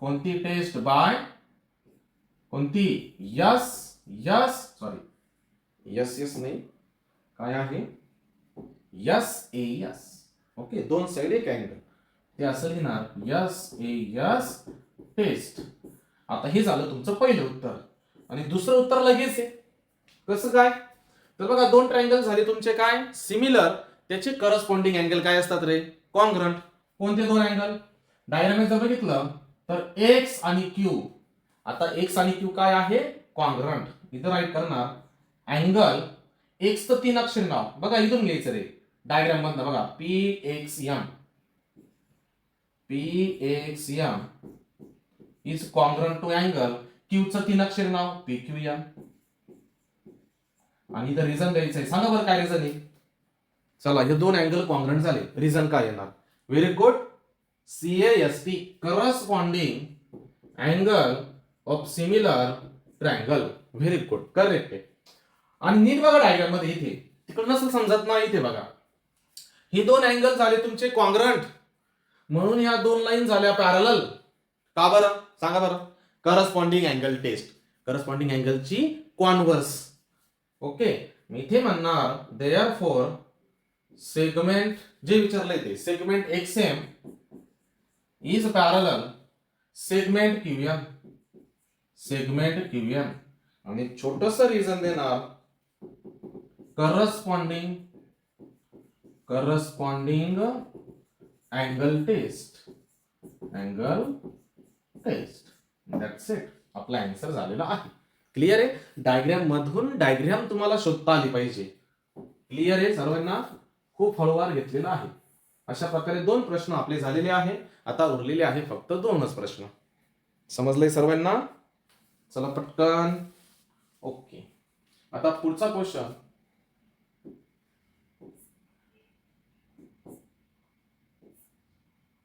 कोणती टेस्ट? बाय कोणती? यस नाही. काय आहे? SAS. ओके 2 साइड एक अँगल. ते असं लिहिणार SAS टेस्ट. आता हे झालं तुमचं पहिलं उत्तर. आणि दुसरं उत्तर लगेच आहे. कसं काय? तर बघा 2 ट्रायंगल झाले तुमचे काय? सिमिलर. त्याचे करस्पॉन्डिंग अँगल काय असतात रे? कॉन्ग्रंट. कोणते 2 अँगल? डायग्राम जर बघितलं तर X आणि Q. आता X आणि Q काय आहे? कॉन्ग्रंट. इथं राईट करणार अँगल X चं 3 अक्षर नाव. बघा इथून घ्यायचं रे. डायग्राम मधनं बघा PXM is congruent to angle Q चं 3 अक्षर नाव PQN. आणि इथं रिझन द्यायचंय. सांगा बरं काय रिझन आहे? चला हे 2 अँगल कॉन्ग्रंट झाले. रिझन काय येणार? Very good. CAST corresponding angle of similar triangle. Very good. Correct आहे. आणि नीट बघा डायग्राम मध्ये इथे. तिकडे नसेल समजत नाही इथे बघा. हे 2 अँगल झाले तुमचे कॉन्ग्रंट. म्हणून ह्या 2 लाईन झाल्या पॅरलल. का बरं? सांगा बरं. Corresponding angle test. करस्पॉन्डिंग अँगलची कॉन्व्हर्स. ओके मी इथे म्हणणार देअरफॉर सेगमेंट जे विचारलंय ते segment XM is parallel segment QN. आणि छोटस रिझन देणार corresponding angle test. That's it. आपला आन्सर झालेला आहे. क्लिअर आहे? डायग्राम मधून डायग्राम तुम्हाला शोधता आली पाहिजे. क्लिअर आहे सर्वांना? खूप हळूवार घेतलेला आहे. अशा प्रकारे 2 प्रश्न आपले झालेले आहे. आता उरलेले आहे फक्त 2च प्रश्न. समजलंय सर्वांना? चला पटकन. ओके आता पुढचा क्वेश्चन.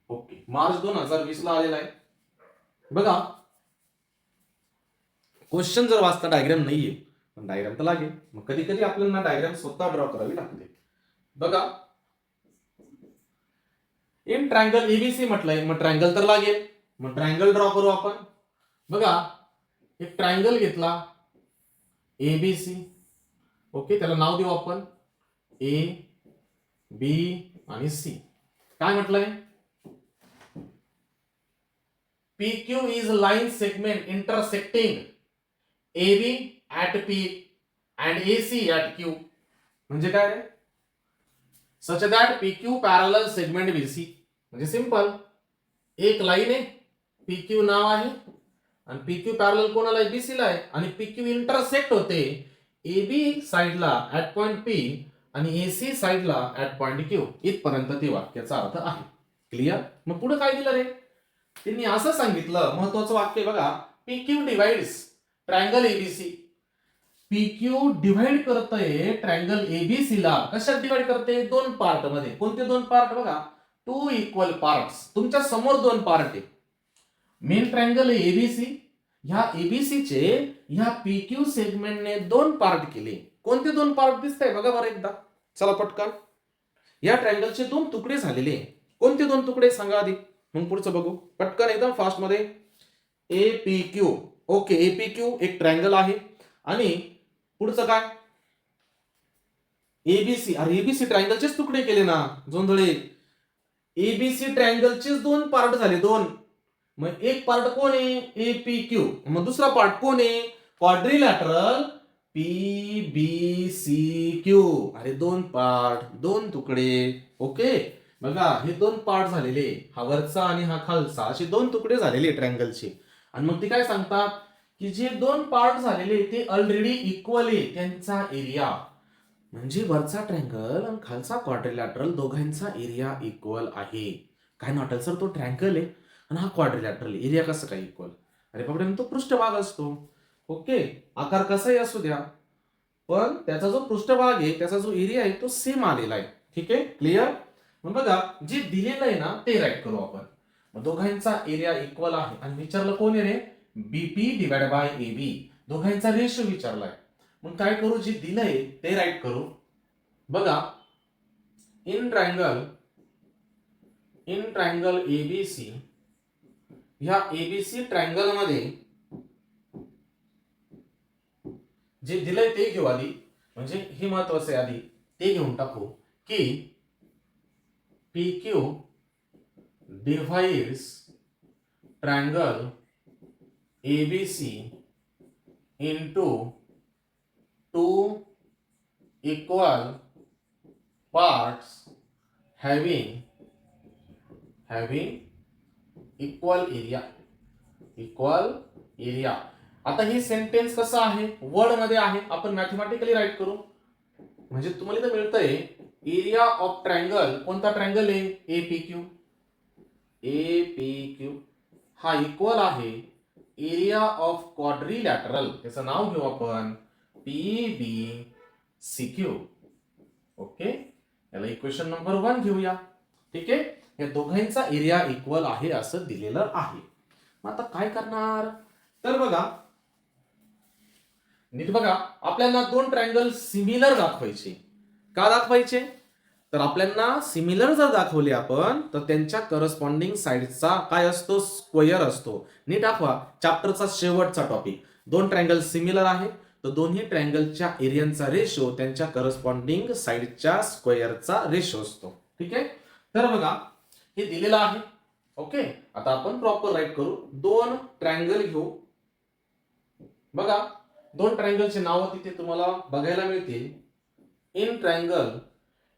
ओके मार्च 2020 ला आलेला आहे. बघा क्वेश्चन जर वाचता डायग्राम नाहीये पण डायग्राम तर लागेल. मग कधी कधी आपल्याला डायग्राम स्वतः ड्रॉ करावी लागते. बघा इन ट्रायंगल ABC म्हटलंय. मग ट्रायंगल तर लागेल. मग ट्रायंगल ड्रॉ करू आपण. बघा एक ट्रायंगल घेतला ABC. ओके त्याला नाव देऊ आपण A B आणि C. काय म्हटलंय? PQ is line segment intersecting AB at P and AC at Q. म्हणजे काय रे? such that PQ parallel segment BC. म्हणजे सिंपल. एक लाईन आहे PQ नाव आहे आणि PQ पॅरलल कोणाला आहे? BC ला आहे. आणि PQ इंटरसेक्ट होते AB साइडला ऍट पॉइंट P आणि AC साइडला ऍट पॉइंट Q. इथपर्यंत ते वाक्याचा अर्थ आहे. क्लिअर? मग पुढे काय दिलं रे? त्यांनी असं सांगितलं महत्वाचं वाक्य बघा. PQ divides triangle ABC. PQ divide करतोय ट्रायंगल ABC ला. कशात डिवाइड करते? 2 पार्ट मध्ये. कोणते 2 पार्ट? बघा 2 इक्वल पार्ट्स. तुमच्या समोर 2 पार्ट आहे. Main triangle ABC. ह्या ABC चे ह्या PQ सेगमेंटने 2 पार्ट केले. कोणते 2 पार्ट दिसतंय बघा बरं एकदा. चला पटकन. या ट्रायंगलचे 2 तुकडे झालेले. कोणते दोन तुकडे सांगा आधी, मग पुढचं बघू पटकन एकदम फास्ट मध्ये. ए पी क्यू. ओके, ए पी क्यू एक ट्रायंगल आहे. आणि पुढचं काय, एबीसी. अरे एबीसी ट्रायंगलचेच तुकडे केले ना जोंधळे. एबीसी ट्रायंगलचेच दोन पार्ट झाले, दोन. मग एक पार्ट कोण आहे, ए पी क्यू. मग दुसरा पार्ट कोण आहे, quadrilateral P B C Q. अरे दोन पार्ट, दोन तुकडे. ओके, बघा हे दोन पार्ट झालेले, हा वरचा आणि हा खालचा, असे दोन तुकडे झालेले ट्रायंगलचे. आणि मग ते काय सांगतात की जे दोन पार्ट झालेले ते ऑलरेडी इक्वल आहे त्यांचा एरिया. म्हणजे वरचा ट्रायंगल आणि खालचा क्वाड्रिलॅटरल दोघांचा एरिया इक्वल आहे. काय नॉटेल सर, तो ट्रायंगल आहे आणि हा क्वाड्रिलॅटरल, एरिया कसं काय इक्वल? अरे बाबा, तो पृष्ठभाग असतो. ओके, आकार कसाही असू द्या, पण त्याचा जो पृष्ठभाग आहे, त्याचा जो एरिया आहे तो सेम आलेला आहे. ठीक आहे, क्लिअर? मग बघा, जे दिलेलं आहे ना ते राईट करू आपण. मग दोघांचा एरिया इक्वल आहे आणि विचारलं कोण आहे रे, बीपी डिवाइड बाय एबी. दोघांचा रेशो विचारलाय. मग काय करू, जे दिलंय ते राईट करू. बघा, इन ट्रायंगल एबीसी, ह्या एबीसी ट्रायंगल मध्ये जे दिलंय ते घेऊ आधी, म्हणजे हे महत्वाचं आहे, आधी ते घेऊन टाकू की P Q divides triangle ABC into two equal parts having equal area. आता हे सेंटेन्स कसं आहे, वर्ड मध्ये आहे, आपण मॅथमॅटिकली राईट करू. म्हणजे तुम्हाला इथं मिळतंय एरिया ऑफ ट्रायंगल. कोणता ट्रायंगल आहे, ए पी क्यू. हा इक्वल आहे एरिया ऑफ क्वाड्रिलॅटरल, त्याचं नाव घेऊ आपण P B C Q. Okay, याला इक्वेशन नंबर 1 घेऊया. ठीक आहे, या दोघांचा एरिया इक्वल आहे असं दिलेलं आहे. मग आता काय करणार, तर बघा नीट बघा, आपल्याला दोन ट्रायंगल सिमिलर दाखवायचे. का दाखवायचे, तर आपल्याला सिमिलर जर दाखवले आपण, तर त्यांच्या करस्पॉन्डिंग साइडचा काय असतो, स्क्वेअर असतो. नीट आठवा, चॅप्टरचा शेवटचा टॉपिक. दोन ट्रायंगल सिमिलर आहे, तर दोन्ही ट्रायंगलच्या एरियांचा रेशो त्यांच्या करस्पॉन्डिंग साइडच्या स्क्वेअरचा रेशो असतो. ठीक आहे, तर बघा हे दिलेलं आहे. ओके, आता आपण प्रॉपर राईट करू. दोन ट्रायंगल घेऊ. बघा, दोन ट्रायंगलचे नाव तिथे तुम्हाला बघायला मिळतील. इन ट्रायंगल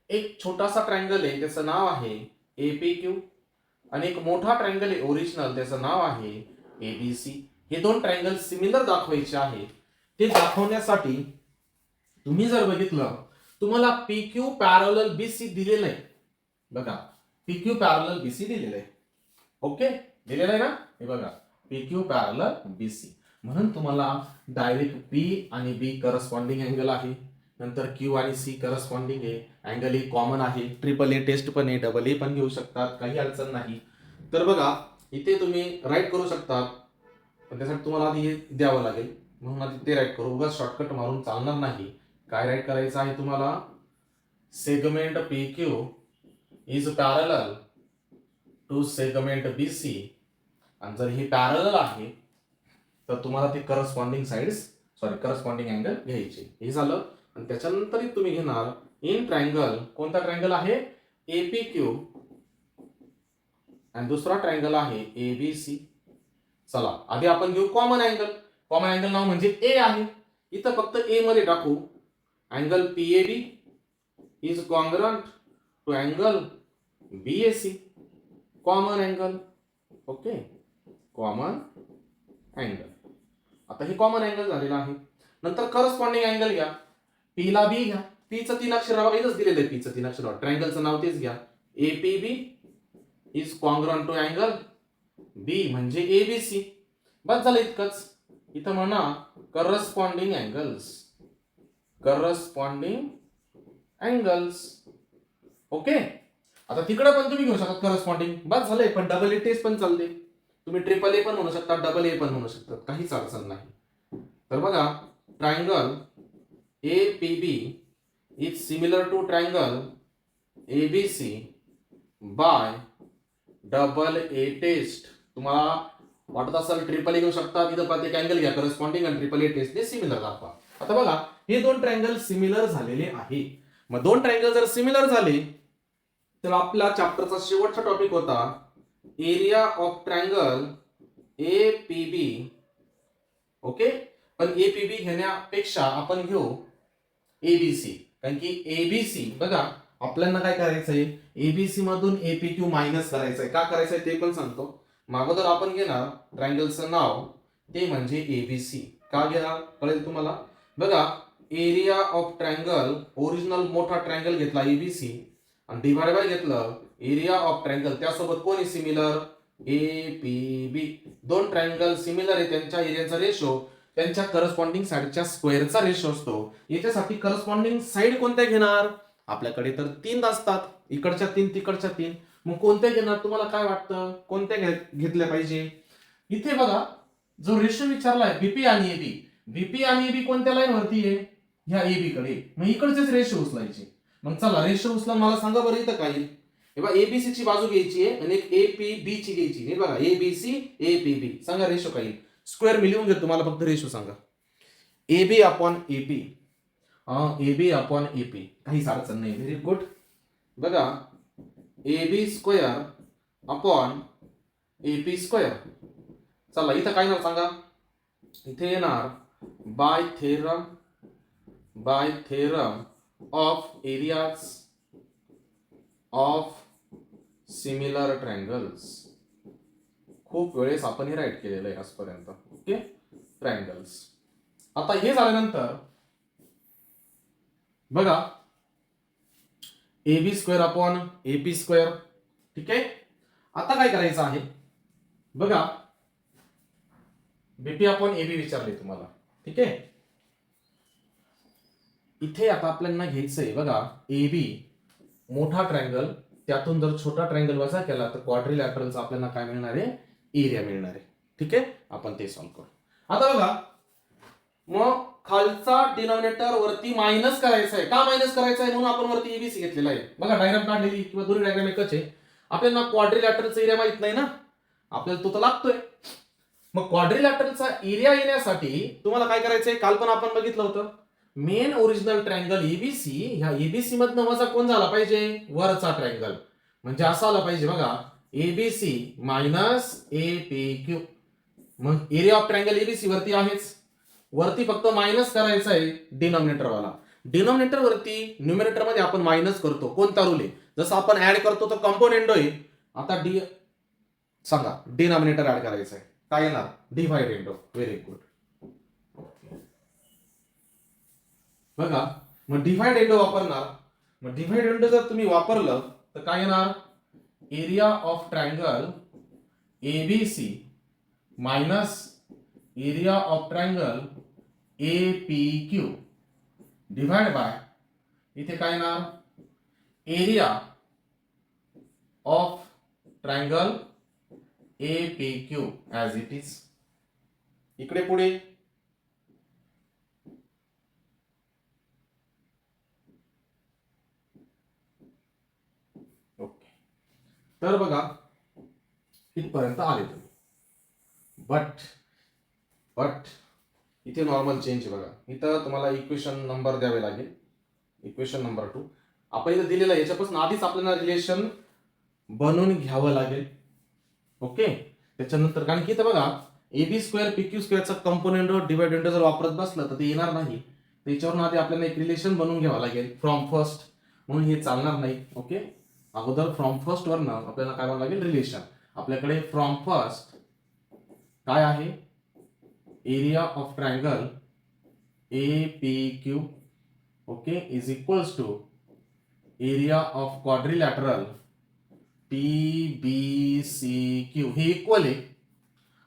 एक छोटासा ट्रायंगल आहे, त्याचं नाव आहे एपीक्यू. आणि एक मोठा ट्रायंगल आहे ओरिजिनल, त्याचं नाव आहे एबीसी. हे दोन ट्रायंगल सिमिलर दाखवायचे आहे. ते दाखवण्यासाठी तुम्ही जर बघितलं, तुम्हाला पीक्यू पॅरलल बीसी दिलेलं आहे. बघा, पीक्यू पॅरलल बीसी दिलेलं आहे. ओके, दिलेलं आहे ना, हे बघा पीक्यू पॅरलल बीसी. म्हणून तुम्हाला डायरेक्ट पी आणि बी करस्पॉन्डिंग अँगल आहे, नंतर क्यू आणि सी करस्पॉन्डिंग आहे. अँगल ही कॉमन आहे. ट्रिपल ए टेस्ट पण आहे, डबल ए पण घेऊ शकतात, काही अडचण नाही. तर बघा इथे तुम्ही राईट करू शकता, पण त्यासाठी तुम्हाला आधी हे द्यावं लागेल, म्हणून आधी ते राईट करू. उगाच शॉर्टकट मारून चालणार नाही. काय राईट करायचं आहे तुम्हाला, segment P Q is parallel to segment B C. आणि जर हे पॅरलल आहे तर तुम्हाला ते करस्पॉन्डिंग अँगल घ्यायचे. हे झालं. आणि त्याच्यानंतर तुम्ही घेणार इन ट्रायंगल. कोणता ट्रायंगल आहे, एपीक्यू. आणि दुसरा ट्रायंगल आहे एबीसी. चला आधी आपण घेऊ कॉमन अँगल. कॉमन अँगल नाव म्हणजे ए आहे, इथं फक्त ए मध्ये टाकू. Angle PAB is congruent to angle BAC. Common angle. Okay, common angle. आता हे कॉमन अँगल झालेला आहे. नंतर करस्पॉन्डिंग अँगल घ्या. पी ला बी घ्या. पीचं 3 अक्षर इथंच दिलेलं आहे. पीचं 3 अक्षर, ट्रायंगलचं नाव तेच घ्या. APB is congruent to angle B म्हणजे एबीसी. बस झालं इतकंच. इथं म्हणा करस्पॉन्डिंग अँगल्स. ओके, आता तिकडे पण तुम्ही घेऊ शकता करस्पॉन्डिंग. बस झालंय. पण डबल ए टेस्ट पण चालते, तुम्ही ट्रिपल ए पण म्हणू शकता, डबल ए पण म्हणू शकता, काहीच अडचण नाही. तर बघा, triangle APB is similar to triangle ABC by double A test. तुम्हाला वाटत असेल ट्रिपल ए घेऊ शकता, तिथं प्रत्येक अँगल घ्या करस्पॉन्डिंग आणि ट्रिपल ए टेस्ट सिमिलर दाखवा. आता बघा हे दोन ट्रायंगल सिमिलर झालेले आहे. मग दोन ट्रायंगल जर सिमिलर झाले तर आपला चॅप्टरचा शेवटचा टॉपिक होता area of triangle APB. Okay, पण एपीबी घेण्यापेक्षा आपण घेऊ एबीसी, कारण की एबीसी बघा आपल्याला काय करायचंय, एबीसी मधून एपीक्यू मायनस करायचंय. का करायचंय ते पण सांगतो. अगोदर आपण घेणार ट्रायंगलचं नाव, ते म्हणजे एबीसी. का घेणार कळेल तुम्हाला. बघा एरिया ऑफ ट्रायंगल, ओरिजिनल मोठा ट्रायंगल घेतला एबीसी आणि डिवाइड बाय घेतलं एरिया ऑफ ट्रायंगल, त्यासोबत कोणी सिमिलर एपीबी. दोन ट्रायंगल सिमिलर आहे, त्यांच्या एरियाचा रेशो त्यांच्या करस्पॉन्डिंग साइडच्या स्क्वेअरचा रेशो असतो. याच्यासाठी करस्पॉन्डिंग साइड कोणत्या घेणार, आपल्याकडे तर 3 असतात, इकडच्या 3 तिकडच्या 3. मग कोणत्या घेणार, तुम्हाला काय वाटतं कोणत्या घेतल्या पाहिजे. इथे बघा जो रेशो विचारलाय बीपी आणि एबी, बीपी आणि एबी कोणत्या लाईन वरती आहे, ह्या एबी कडे. मग इकडचेच रेशो उचलायचे. मग चला रेशो उचला, मला सांगा बरं इथं काय येईल. हे बघा एबीसी ची बाजू घ्यायची आहे आणि एक एपीबी ची घ्यायची. हे बघा एबीसी एपीबी, सांगा रेशो काय येईल. स्क्वेअर मी लिहून घेतो, तुम्हाला फक्त रेशो सांगा. AB upon AP, AB upon AP, काहीच अडचण नाही. Very good. बघा AB square upon AP square. चला इथं काय येणार सांगा. इथे येणार by theorem of areas of similar triangles. खूप वेळेस आपण हे राईट केलेलं आहे आजपर्यंत. Okay, triangles. आता हे झाल्यानंतर बघा AB square upon AP square. ठीक आहे, आता काय करायचं आहे बघा, बीपी अपॉन एबी विचारले तुम्हाला. ठीक आहे, इथे आता आपल्याला घ्यायचंय बघा एबी मोठा ट्रायंगल, त्यातून जर छोटा ट्रायंगल वजा केला तर क्वाड्रिलॅटरलचा आपल्याला काय मिळणार आहे, एरिया मिळणार आहे. ठीक आहे, आपण ते सॉल्व्ह करू. आता बघा मग खालचा डिनॉमिनेटर वरती मायनस करायचा आहे. का मायनस करायचा आहे, म्हणून आपण वरती एबीसी घेतलेला आहे. बघा डायग्राम काढलेली किंवा दोन्ही डायग्राम एकच आहे. आपल्याला क्वाड्रिलॅटरलचा एरिया माहित नाही ना, आपल्याला तो तर लागतोय. मग क्वाड्रिलॅटरलचा एरिया येण्यासाठी तुम्हाला काय करायचंय, काल पण आपण बघितलं होतं. मेन ओरिजिनल ट्रायंगल एबीसी, ह्या एबीसी मधनं वजा कोण झाला पाहिजे, वरचा ट्रायंगल. म्हणजे असा आला पाहिजे बघा एबीसी मायनस एपीक्यू. मग एरिया ऑफ ट्रायंगल एबीसी वरती आहेच, वरती फक्त मायनस करायचं आहे डिनॉमिनेटर वाला. डिनॉमिनेटर वरती न्यूमरेटर मध्ये आपण मायनस करतो. कोणता रूल आहे, जसं आपण ऍड करतो तर कंपोनेंट आहे. आता सांगा डिनॉमिनेटर ऍड करायचं आहे, काय येणार, डिव्हाइड इंटू. Very good. बघा मग डिव्हाइड इंटू वापरणार. मग डिव्हाइड इंटू जर तुम्ही वापरलं तर काय येणार, area of triangle ABC minus area of triangle एपीक्यू divide by, इथे काय येणार, area of triangle एपीक्यू as it is. इकडे पुढे ओके. तर बघा इथपर्यंत आले तुम्ही. बट इथे नॉर्मल चेंज बघा, इथं तुम्हाला इक्वेशन नंबर द्यावे लागेल. इक्वेशन नंबर 2 आपण इथं दिलेलं आहे, याच्यापासून आधीच आपल्याला रिलेशन बनवून घ्यावं लागेल. ओके, त्याच्यानंतर कारण की इथं बघा एबी स्क्वेअर पीक्यू स्क्वेअरचा कंपोनेंट डिवाइडेंट जर वापरत बसलं तर ते येणार नाही. त्याच्यावरून आधी आपल्याला एक रिलेशन बनवून घ्यावं लागेल फ्रॉम फर्स्ट, म्हणून हे चालणार नाही. ओके, अगोदर फ्रॉम फर्स्ट वरनं आपल्याला काय बनावं लागेल, रिलेशन. आपल्याकडे फ्रॉम फर्स्ट काय आहे, area of triangle APQ okay is equals to area of quadrilateral PBCQ. हे इक्वल आहे.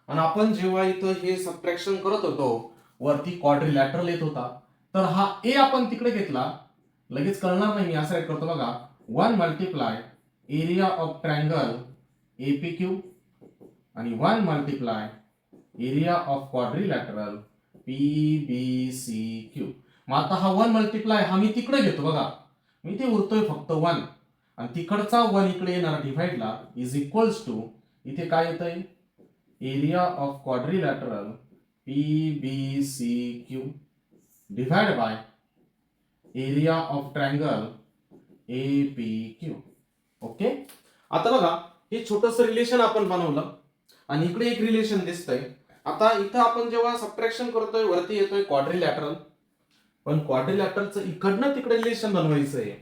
आणि आपण जेव्हा इथं हे सबट्रॅक्शन करत होतो वरती क्वाड्रिलॅटरल येत होता, तर हा ए आपण तिकडे घेतला, लगेच कळणार नाही. मी असं राईट करतो बघा, 1 मल्टिप्लाय एरिया ऑफ ट्रायंगल एपीक्यू आणि 1 मल्टिप्लाय एरिया ऑफ क्वाड्रिलॅटरल पीबीसीक्यू. मग आता हा 1 मल्टिप्लाय हा मी तिकडे घेतो बघा, मी ते उरतोय फक्त 1 आणि तिकडचा 1 इकडे येणार डिव्हाइडला इज इक्वल्स टू इथे काय येतंय area of quadrilateral PBCQ divide by area of triangle APQ. Okay, आता बघा हे छोटंसं रिलेशन आपण बनवलं आणि इकडे एक रिलेशन दिसतंय. आता इथं आपण जेव्हा सबट्रॅक्शन करतोय वरती येतोय क्वाड्रिलॅटरल, पण क्वाड्रिलॅटरलचं इकडनं तिकडे रिलेशन बनवायचं आहे.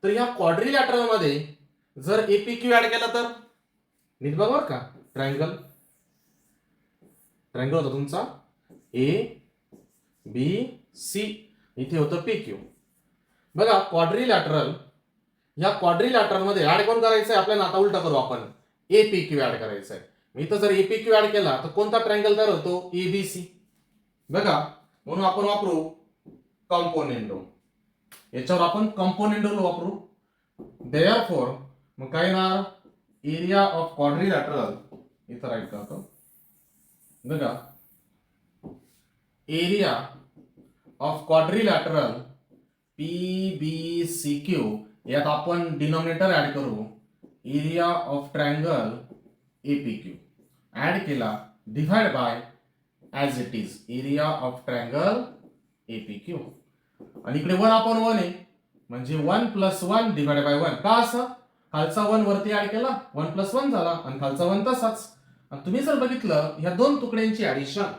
तर या क्वाड्रिलॅटरल मध्ये जर APQ ऍड केला तर नीट बघा बरं का, ट्रायंगल होता तुमचा ABC, इथे होतं PQ. बघा क्वाड्रिलॅटरल, या क्वाड्रिलॅटरल मध्ये ऍड कोण करायचंय आपल्याला, आता उलटा करू आपण, APQ ऍड करायचंय. इथं जर APQ ऍड केला तर कोणता ट्रायंगल तयार होतो ABC. बघा म्हणून आपण वापरू कंपोनेंट रूल, याच्यावर आपण कंपोनेंट रूल वापरू. देअरफॉर मग काय येणार एरिया ऑफ क्वाड्रिलॅटरल, इथं राईट करतो. बघा एरिया ऑफ क्वाड्रिलॅटरल PBCQ, यात आपण डिनॉमिनेटर ऍड करू area of triangle APQ, add केला divide by as it is area of triangle APQ. आणि इकडे 1/1 आहे म्हणजे 1 + 1 डिवाइड बाय 1. का असं, खालचा 1 वरती ऍड केला 1 + 1 झाला आणि खालचा 1 तसाच. आणि तुम्ही जर बघितलं ह्या दोन तुकड्यांची ऍडिशन,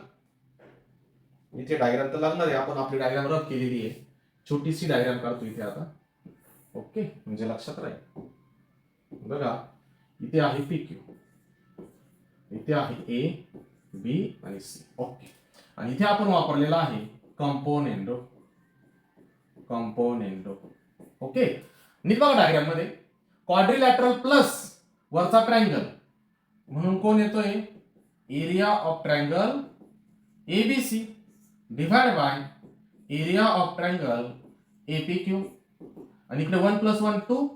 इथे डायग्राम तर लागणार आहे, आपण आपली डायग्राम रफ केलेली आहे, छोटीशी डायग्राम काढतो इथे आता. ओके, म्हणजे लक्षात राहील. बघा इथे आहे PQ, इथे आहे A, B आणि C. ओके, आणि इथे आपण वापरलेला आहे कंपोनेंट. ओके, नीट बघा डायग्राम मध्ये क्वाड्रिलॅटरल प्लस वरचा ट्रायंगल म्हणून कोण येतोय area of triangle ABC divide by area of triangle APQ. आणि इकडे 1 + 1 2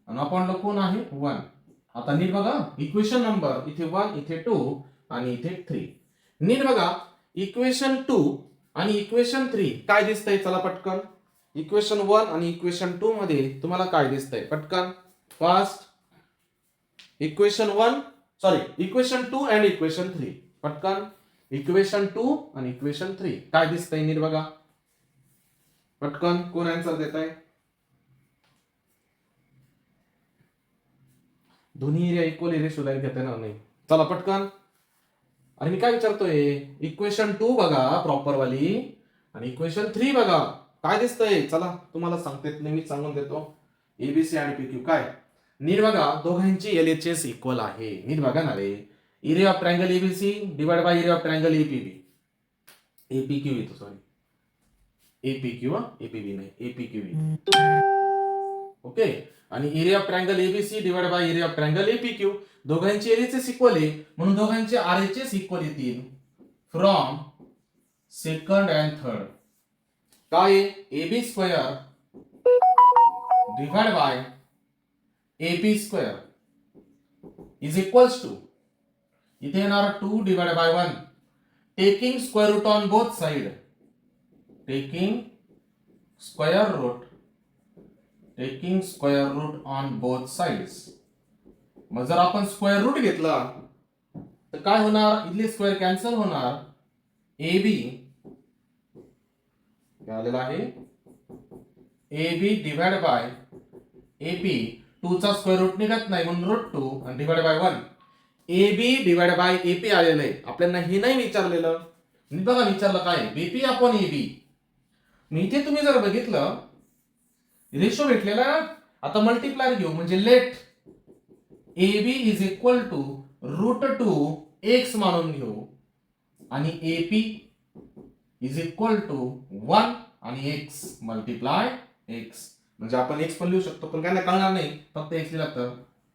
आणि अपॉन कोण आहे 1. आता नीट बघा इक्वेशन नंबर, इथे 1 इथे 2 आणि इथे 3. नीट बघा इक्वेशन 2 आणि इक्वेशन 3 काय दिसतंय, चला पटकन. इक्वेशन 1 आणि इक्वेशन 2 मध्ये तुम्हाला काय दिसतंय पटकन फास्ट. इक्वेशन 2 आणि इक्वेशन 3 पटकन. इक्वेशन 2 आणि इक्वेशन 3 काय दिसतंय नीट बघा पटकन, कोण आन्सर देत आहे. दोन्ही एरिया इक्वल रेशो लाईन घेते ना, नाही चला पटकन. आणि मी काय विचारतोय इक्वेशन 2 बघा प्रॉपर वाली आणि इक्वेशन 3 बघा काय दिसतंय. चला तुम्हाला सांगते, नेहमी सांगून देतो. ABC आणि PQ काय नीट बघा, दोघांची LHS इक्वल आहे. नीट बघा ना रे, area of triangle ABC divide by area of triangle APQ येतो, सॉरी APQ नाही APQ. ओके, आणि area of triangle ABC divide by area of triangle APQ, दोघांची LHS इक्वल आहे म्हणून दोघांचे RHS इक्वल येतील फ्रॉम सेकंड अँड थर्ड. काय AB² divide by AP² is equals to इथे येणार 2 divide by 1 taking square root on both side. Taking square root on both sides. मग जर आपण स्क्वेअर रूट घेतला तर काय होणार, इथले स्क्वेअर कॅन्सल होणार. AB काय आलेला आहे AB डिवाइड बाय AP, 2 चा स्क्वेअर रूट निघत नाही म्हणून √2 आणि divide by 1. AB divide by AP आलेलं आहे, आपल्याला हे नाही विचारलेलं. बघा विचारलं काय BP अपॉन AB. मी इथे तुम्ही जर बघितलं रेशो भेटलेला ना, आता मल्टिप्लायर घेऊ म्हणजे let AB is equal to √2x मानून घेऊ आणि AP इज इक्वल टू 1 आणि x मल्टिप्लाय x. म्हणजे आपण x पण लिहू शकतो पण काय नाही कळणार नाही, फक्त x लिहिलं तर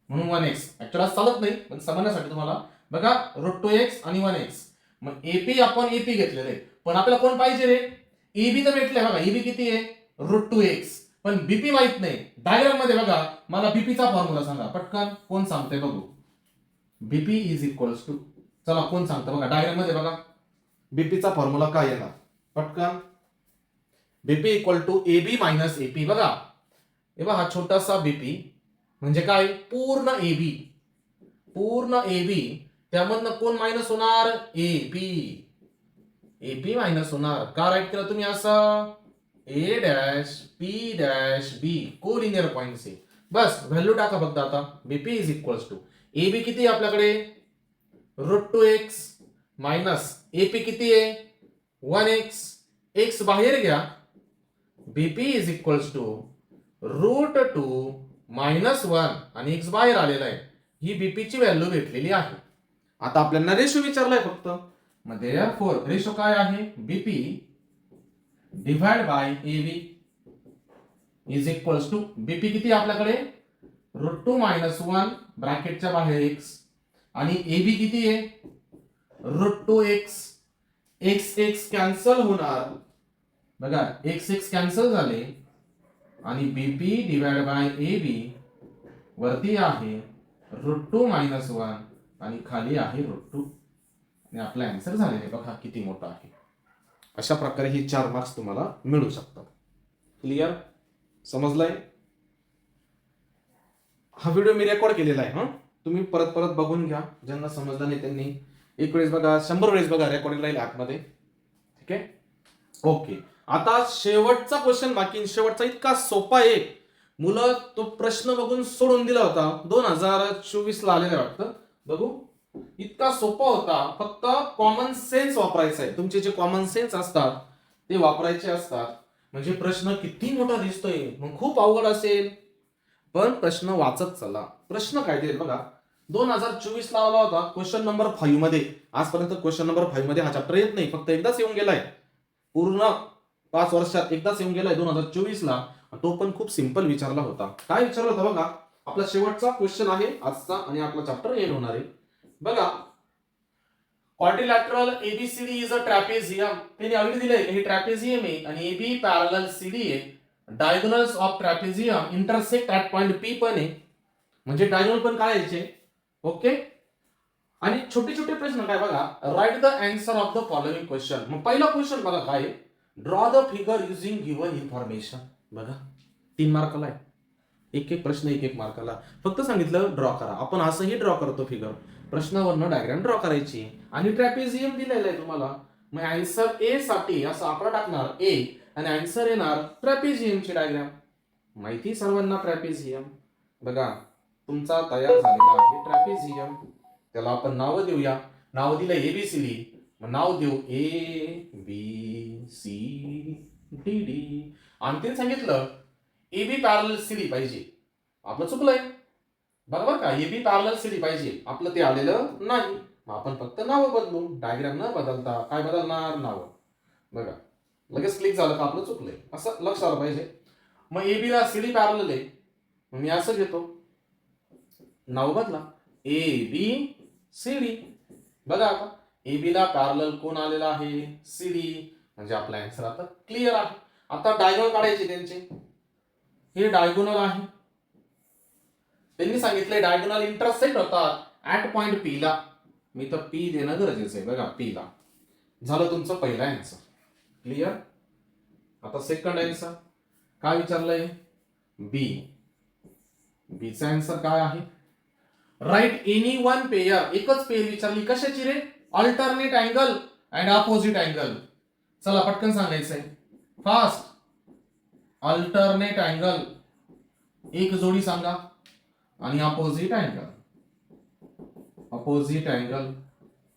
म्हणून 1x. ऍक्च्युअली चालत नाही पण समजण्यासाठी तुम्हाला बघा √2x आणि 1x. मग AP आपण AP घेतलेलं आहे पण आपल्याला कोण पाहिजे रे, AB तर भेटलंय. बघा AB किती आहे √2x, पण BP माहित नाही. डायग्राम मध्ये बघा मला BP चा फॉर्म्युला सांगा पटकन, कोण सांगते बघू. BP इज इक्वल्स टू, चला कोण सांगतं बघा डायग्राम मध्ये बघा BP चा फॉर्म्युला काय येणार पटकन. BP equal to AB minus AP. बघा हे बघा हा छोटासा BP म्हणजे काय, पूर्ण AB, पूर्ण AB, त्यामधनं कोण मायनस होणार, AB मायनस होणार. का राईट केलं तुम्ही असं, A dash P dash B collinear point आहे. बस व्हॅल्यू टाका फक्त आता. BP is equals to AB किती आहे आपल्याकडे, √2x मायनस AP किती आहे 1x, x बाहेर घ्या, BP is equals to √2 minus 1 आणि x बाहेर आलेला आहे. ही BP ची व्हॅल्यू भेटलेली आहे. आता आपल्याला रेशो विचारलाय फक्त, मग देअरफॉर रेशो काय आहे, BP divide by AB is equals to, BP किती आपल्याकडे √2 मायनस 1 ब्रॅकेटच्या बाहेर x आणि AB किती आहे √2x, x कॅन्सल होणार बघा, x कॅन्सल झाले आणि BP डिवाइड बाय AB वरती आहे √2 मायनस 1 आणि खाली आहे √2 आणि आपला आन्सर झालेले बघा किती मोठा आहे. अशा प्रकारे हे 4 मार्क्स तुम्हाला मिळू शकतात. क्लिअर, समजलंय. हा व्हिडिओ मी रेकॉर्ड केलेला आहे, तुम्ही परत परत बघून घ्या. ज्यांना समजलं नाही त्यांनी एक वेळेस बघा, 100 वेळेस बघा, रेकॉर्डिंग राहील आतमध्ये. ठीक आहे, ओके. आता शेवटचा क्वेश्चन बाकी, शेवटचा इतका सोपा आहे, मुलं तो प्रश्न बघून सोडून दिला होता, 2024 ला आलेला वाटतं, बघू. इतका सोपा होता, फक्त कॉमन सेन्स वापरायचा आहे. तुमचे जे कॉमन सेन्स असतात ते वापरायचे असतात. म्हणजे प्रश्न किती मोठा दिसतोय, मग खूप अवघड असेल, पण प्रश्न वाचत चला. प्रश्न काय ते बघा, 2024 ला आला होता क्वेश्चन नंबर 5 मध्ये. आजपर्यंत क्वेश्चन नंबर 5 मध्ये हा चॅप्टर येत नाही, फक्त एकदाच येऊन गेलाय, पूर्ण 5 वर्षात एकदाच येऊन गेलाय 2024 ला. तो पण खूप सिंपल विचारला होता. काय विचारला होता बघा, आपला शेवटचा क्वेश्चन आहे आजचा आणि आपला चॅप्टर एंड होणार आहे. बघा, quadrilateral ABCD is a trapezium. त्यांनी ऑलरेडी दिलंय हे ट्रॅपेझियम आहे आणि AB पॅरलल CD आहे. Diagonals of trapezium intersect at point P पण आहे, म्हणजे डायगोनल पण काय यायचे. ओके, आणि छोटे छोटे प्रश्न काय बघा, write the answer of the following question. मग पहिला क्वेश्चन बघा काय, draw the figure using given information. बघा 3 मार्काला आहे, एक एक प्रश्न 1 मार्काला. फक्त सांगितलं ड्रॉ करा, आपण असंही ड्रॉ करतो फिगर, प्रश्नावरनं डायग्राम ड्रॉ करायची आणि ट्रॅपेझियम दिलेला आहे तुम्हाला. मग आन्सर ए साठी असं आकडा टाकणार ए आणि आन्सर येणार ट्रॅपेझियमची डायग्राम. माहिती सर्वांना ट्रॅपेझियम. बघा तुमचा तयार झालेला आहे ट्रॅपेझियम. त्याला आपण नाव देऊया, नाव दिलं ABCD, मग नाव देऊ ABCD. आणखीन सांगितलं AB पॅरलल CD पाहिजे, आपलं चुकलंय बरोबर का, AB पॅरलल CD पाहिजे, आपलं ते आलेलं नाही. मग आपण फक्त नाव बदलू, डायग्राम न बदलता. काय बदलणार, नाव. बघा लगेच क्लिक झालं का आपलं चुकलंय, असं लक्ष आलं पाहिजे. मग AB ला CD पॅरलल आहे, मग मी असं घेतो, नाव बदला ABCD. बघा आता AB ला पॅरलल कोण आलेला आहे, CD, म्हणजे आपला आन्सर आता क्लिअर आहे. आता डायगोनल काढायचे त्यांचे, हे डायगोनल आहे. त्यांनी सांगितले डायगोनल इंटरसेक्ट होतात ऍट पॉइंट P ला. मी तर P देणं गरजेचं आहे बघा, P ला. झालं तुमचं पहिला आन्सर. क्लिअर. आता सेकंड आन्सर काय विचारलंय, बीचा आन्सर काय आहे, राईट एनी वन पेयर. एकच पेयर विचारली, कशाची रे, alternate angle and opposite angle. चला पटकन सांगायचंय फास्ट. अल्टरनेट अँगल एक जोडी सांगा आणि अपोजिट अँगल. अपोजिट अँगल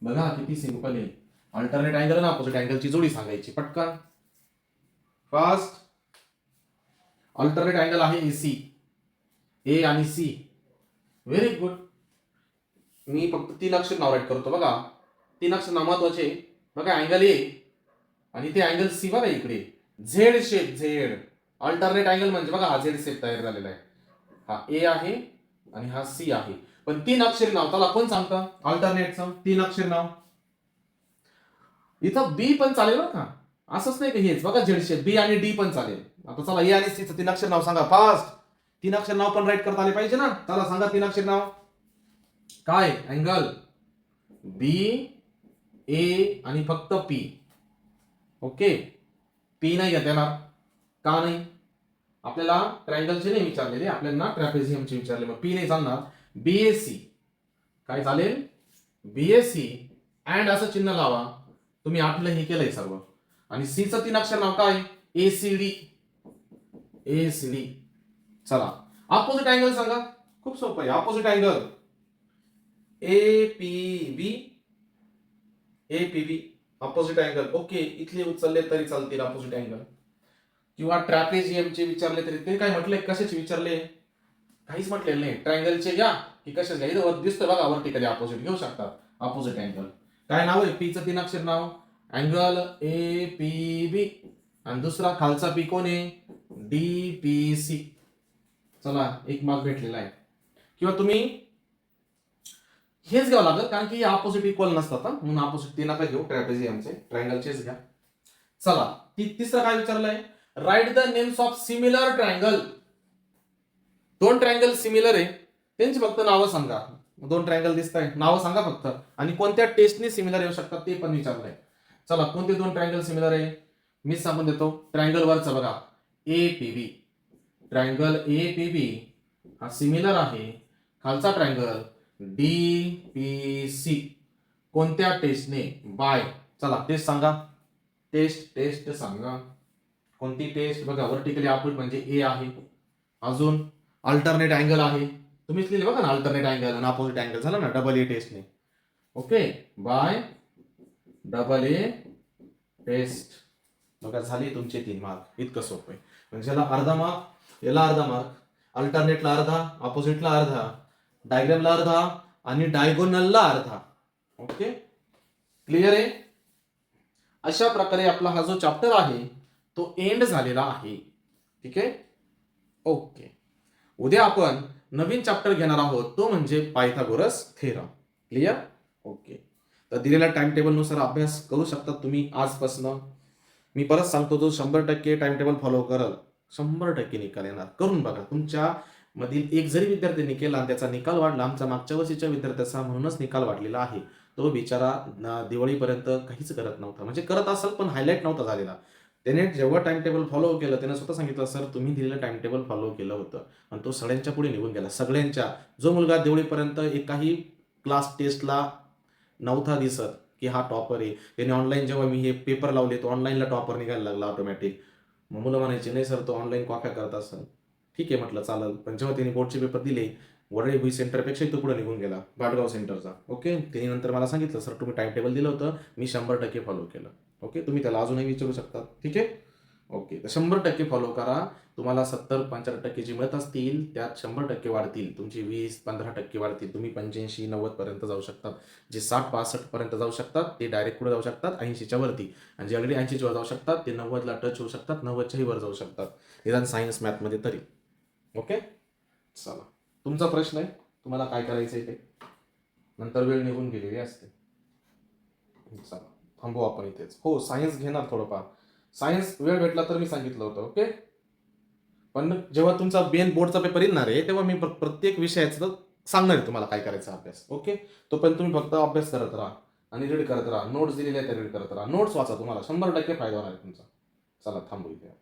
बघा किती सिंपल आहे, अल्टरनेट अँगल आणि अपोजिट अँगलची जोडी सांगायची पटकन फास्ट. अल्टरनेट अँगल आहे AC, A आणि C. Very good. मी फक्त 3 अक्षर नाव राईट करतो बघा, 3 अक्षर नाव महत्वाचे बघा. अँगल A आणि ते अँगल C बघा इकडे, Z shape, Z. Alternate angle म्हणजे बघा हा झेड शेप तयार झालेला आहे, हा A आहे आणि हा C आहे. पण 3 अक्षरी नाव त्याला कोण सांगतं, अल्टरनेटचं 3 अक्षरी नाव. इथं B पण चालेल बरं का, असंच नाही की हेच बघा झेड शेप, B आणि D पण चालेल. आता चला A आणि C चं 3 अक्षर नाव सांगा फास्ट. 3 अक्षर नाव पण राईट करता आले पाहिजे ना. चला सांगा 3 अक्षर नाव काय, अँगल BA आणि फक्त P. ओके, P नाही घेता येणार, का नाही, आपल्याला ट्रायंगलचे नाही विचारलेले, आपल्याला ना ट्रॅपेझियमचे विचारले. मग पी नाही चालणार, बीएसी काय चालेल, बीएसी अँड असं चिन्ह लावा. तुम्ही आठलं हे केलंय सर्व. आणि सीचं 3 अक्षर नाव काय, एसीडी. एसीडी. चला ऑपोजिट अँगल सांगा, खूप सोपं आहे. Opposite angle APB. APB opposite angle. Okay, इथले उचलले तरी चालतील ऑपोजिट अँगल. किंवा ट्रॅपेझियमचे विचारले तरी, ते काय म्हटले, कशाचे विचारले, काहीच म्हटलेलं नाही. ट्रायंगलचे घ्या की कशाचे घ्या, इथं दिसतोय बघा वर्टिकली ऑपोजिट घेऊ शकता. ऑपोजिट अँगल काय नाव आहे, पीचं 3 अक्षर नाव, अँगल ए पी बी. आणि दुसरा खालचा पी कोण आहे, डी पी सी. चला एक मार्क भेटलेला आहे. किंवा तुम्ही हेच घ्यावं लागेल, कारण की ऑपोजिट इक्वल नसतात म्हणून ऑपोजिट ते नका घेऊ, ट्रॅपेझियमचे ट्रायंगलचेच घ्या. चला तिसरं काय विचारलंय, write the names of similar triangle. 2 triangle similar आहे, त्यांची फक्त नावं सांगा. 2 ट्रायंगल दिसत आहे, नावं सांगा फक्त. आणि कोणत्या टेस्टने सिमिलर येऊ शकतात ते पण विचारलंय. चला कोणते 2 ट्रायंगल सिमिलर आहे, मी सांगून देतो. ट्रायंगल वरचा बघा, A P B. Triangle A P B हा सिमिलर आहे. खालचा ट्रायंगल डी पी सी कोणत्या टेस्टने, बाय. चला टेस्ट सांगा, टेस्ट सांगा. कोणती टेस्ट, बघा वर्टिकली ऑपोजिट म्हणजे ए आहे. अजून अल्टरनेट अँगल आहे, तुम्हीच लिहिले बघा ना, अल्टरनेट अँगल आणि अपोजिट अँगल झालं ना डबल ए टेस्टने. Okay, by double A test. बघा झाली तुमचे 3 मार्क. इतकं सोपं आहे. म्हणजे याला अर्धा मार्क, याला अर्धा मार्क, अल्टरनेटला अर्धा, अपोजिटला अर्धा, डायग्रामला अर्धा आणि डायगोनलला अर्धा. ओके, क्लिअर आहे. अशा प्रकारे आपला हा जो चॅप्टर आहे तो एंड झालेला आहे. ठीक आहे, ओके. उद्या आपण नवीन चॅप्टर घेणार आहोत, तो म्हणजे पायथागोरस थेरम. Clear, okay. तर दिलेल्या टाइम टेबल नुसार अभ्यास करू शकता तुम्ही आजपासून. मी परत सांगतो, जो 100% टाइम टेबल फॉलो करल 100% निकाल येणार. करून बघा. तुमच्या मधील एक जरी विद्यार्थ्यांनी केला आणि त्याचा निकाल वाढला, आमच्या मागच्या वर्षीच्या विद्यार्थ्याचा म्हणूनच निकाल वाढलेला आहे. तो बिचारा दिवाळीपर्यंत काहीच करत नव्हता, म्हणजे करत असेल पण हायलाईट नव्हता झालेला. त्याने जेव्हा टाइम टेबल फॉलो केलं, त्याने स्वतः सांगितलं, सर तुम्ही दिलेलं टाइम टेबल फॉलो केलं होतं. आणि तो सगळ्यांच्या पुढे निघून गेला. सगळ्यांच्या, जो मुलगा दिवाळीपर्यंत एकाही क्लास टेस्टला नव्हता दिसत की हा टॉपर आहे, त्याने ऑनलाईन जेव्हा मी हे पेपर लावले तो ऑनलाईनला टॉपर निघायला लागला ऑटोमॅटिक. मग मुलं म्हणायचे, नाही सर तो ऑनलाईन कॉप्या करत असेल. ठीक आहे म्हटलं चालेल. पण जेव्हा त्यांनी बोर्डचे पेपर दिले, वडळे भुई सेंटरपेक्षा तो पुढे निघून गेला, भाटगाव सेंटरचा. ओके, त्यांनी नंतर मला सांगितलं, सर तुम्ही टाइम टेबल दिलं होतं, मी 100% फॉलो केलं. ओके, तुम्ही त्याला अजूनही विचारू शकता. ठीक आहे, ओके. तर 100% फॉलो करा. तुम्हाला 70-75% जी मिळत असतील त्यात 100% वाढतील. तुमची 20-15% वाढतील. तुम्ही 85-90 पर्यंत जाऊ शकतात. जे 60-62 पर्यंत जाऊ शकतात ते डायरेक्ट पुढे जाऊ शकतात 80च्या वरती. आणि जे अगदी 80च्या वर जाऊ शकतात ते 90ला टच होऊ शकतात, 90च्याही वर जाऊ शकतात, निदान सायन्स मॅथमध्ये तरी. ओके, चला तुमचा प्रश्न आहे, तुम्हाला काय करायचं आहे ते. नंतर वेळ निघून गेलेली असते. चला थांबू आपण इथेच. हो, सायन्स घेणार थोडंफार. सायन्स वेळ भेटला तर मी सांगितलं होतं. ओके, पण जेव्हा तुमचा बेन बोर्डचा पेपर येणार आहे तेव्हा मी प्रत्येक विषयाचं सांगणार आहे तुम्हाला काय करायचा अभ्यास. ओके, तोपर्यंत तुम्ही फक्त अभ्यास करत राहा आणि रीड करत राहा. नोट्स दिलेल्या त्या रीड करत राहा. नोट्स वाचा, तुम्हाला 100% फायदा होणार आहे तुमचा. चला थांबू इथे.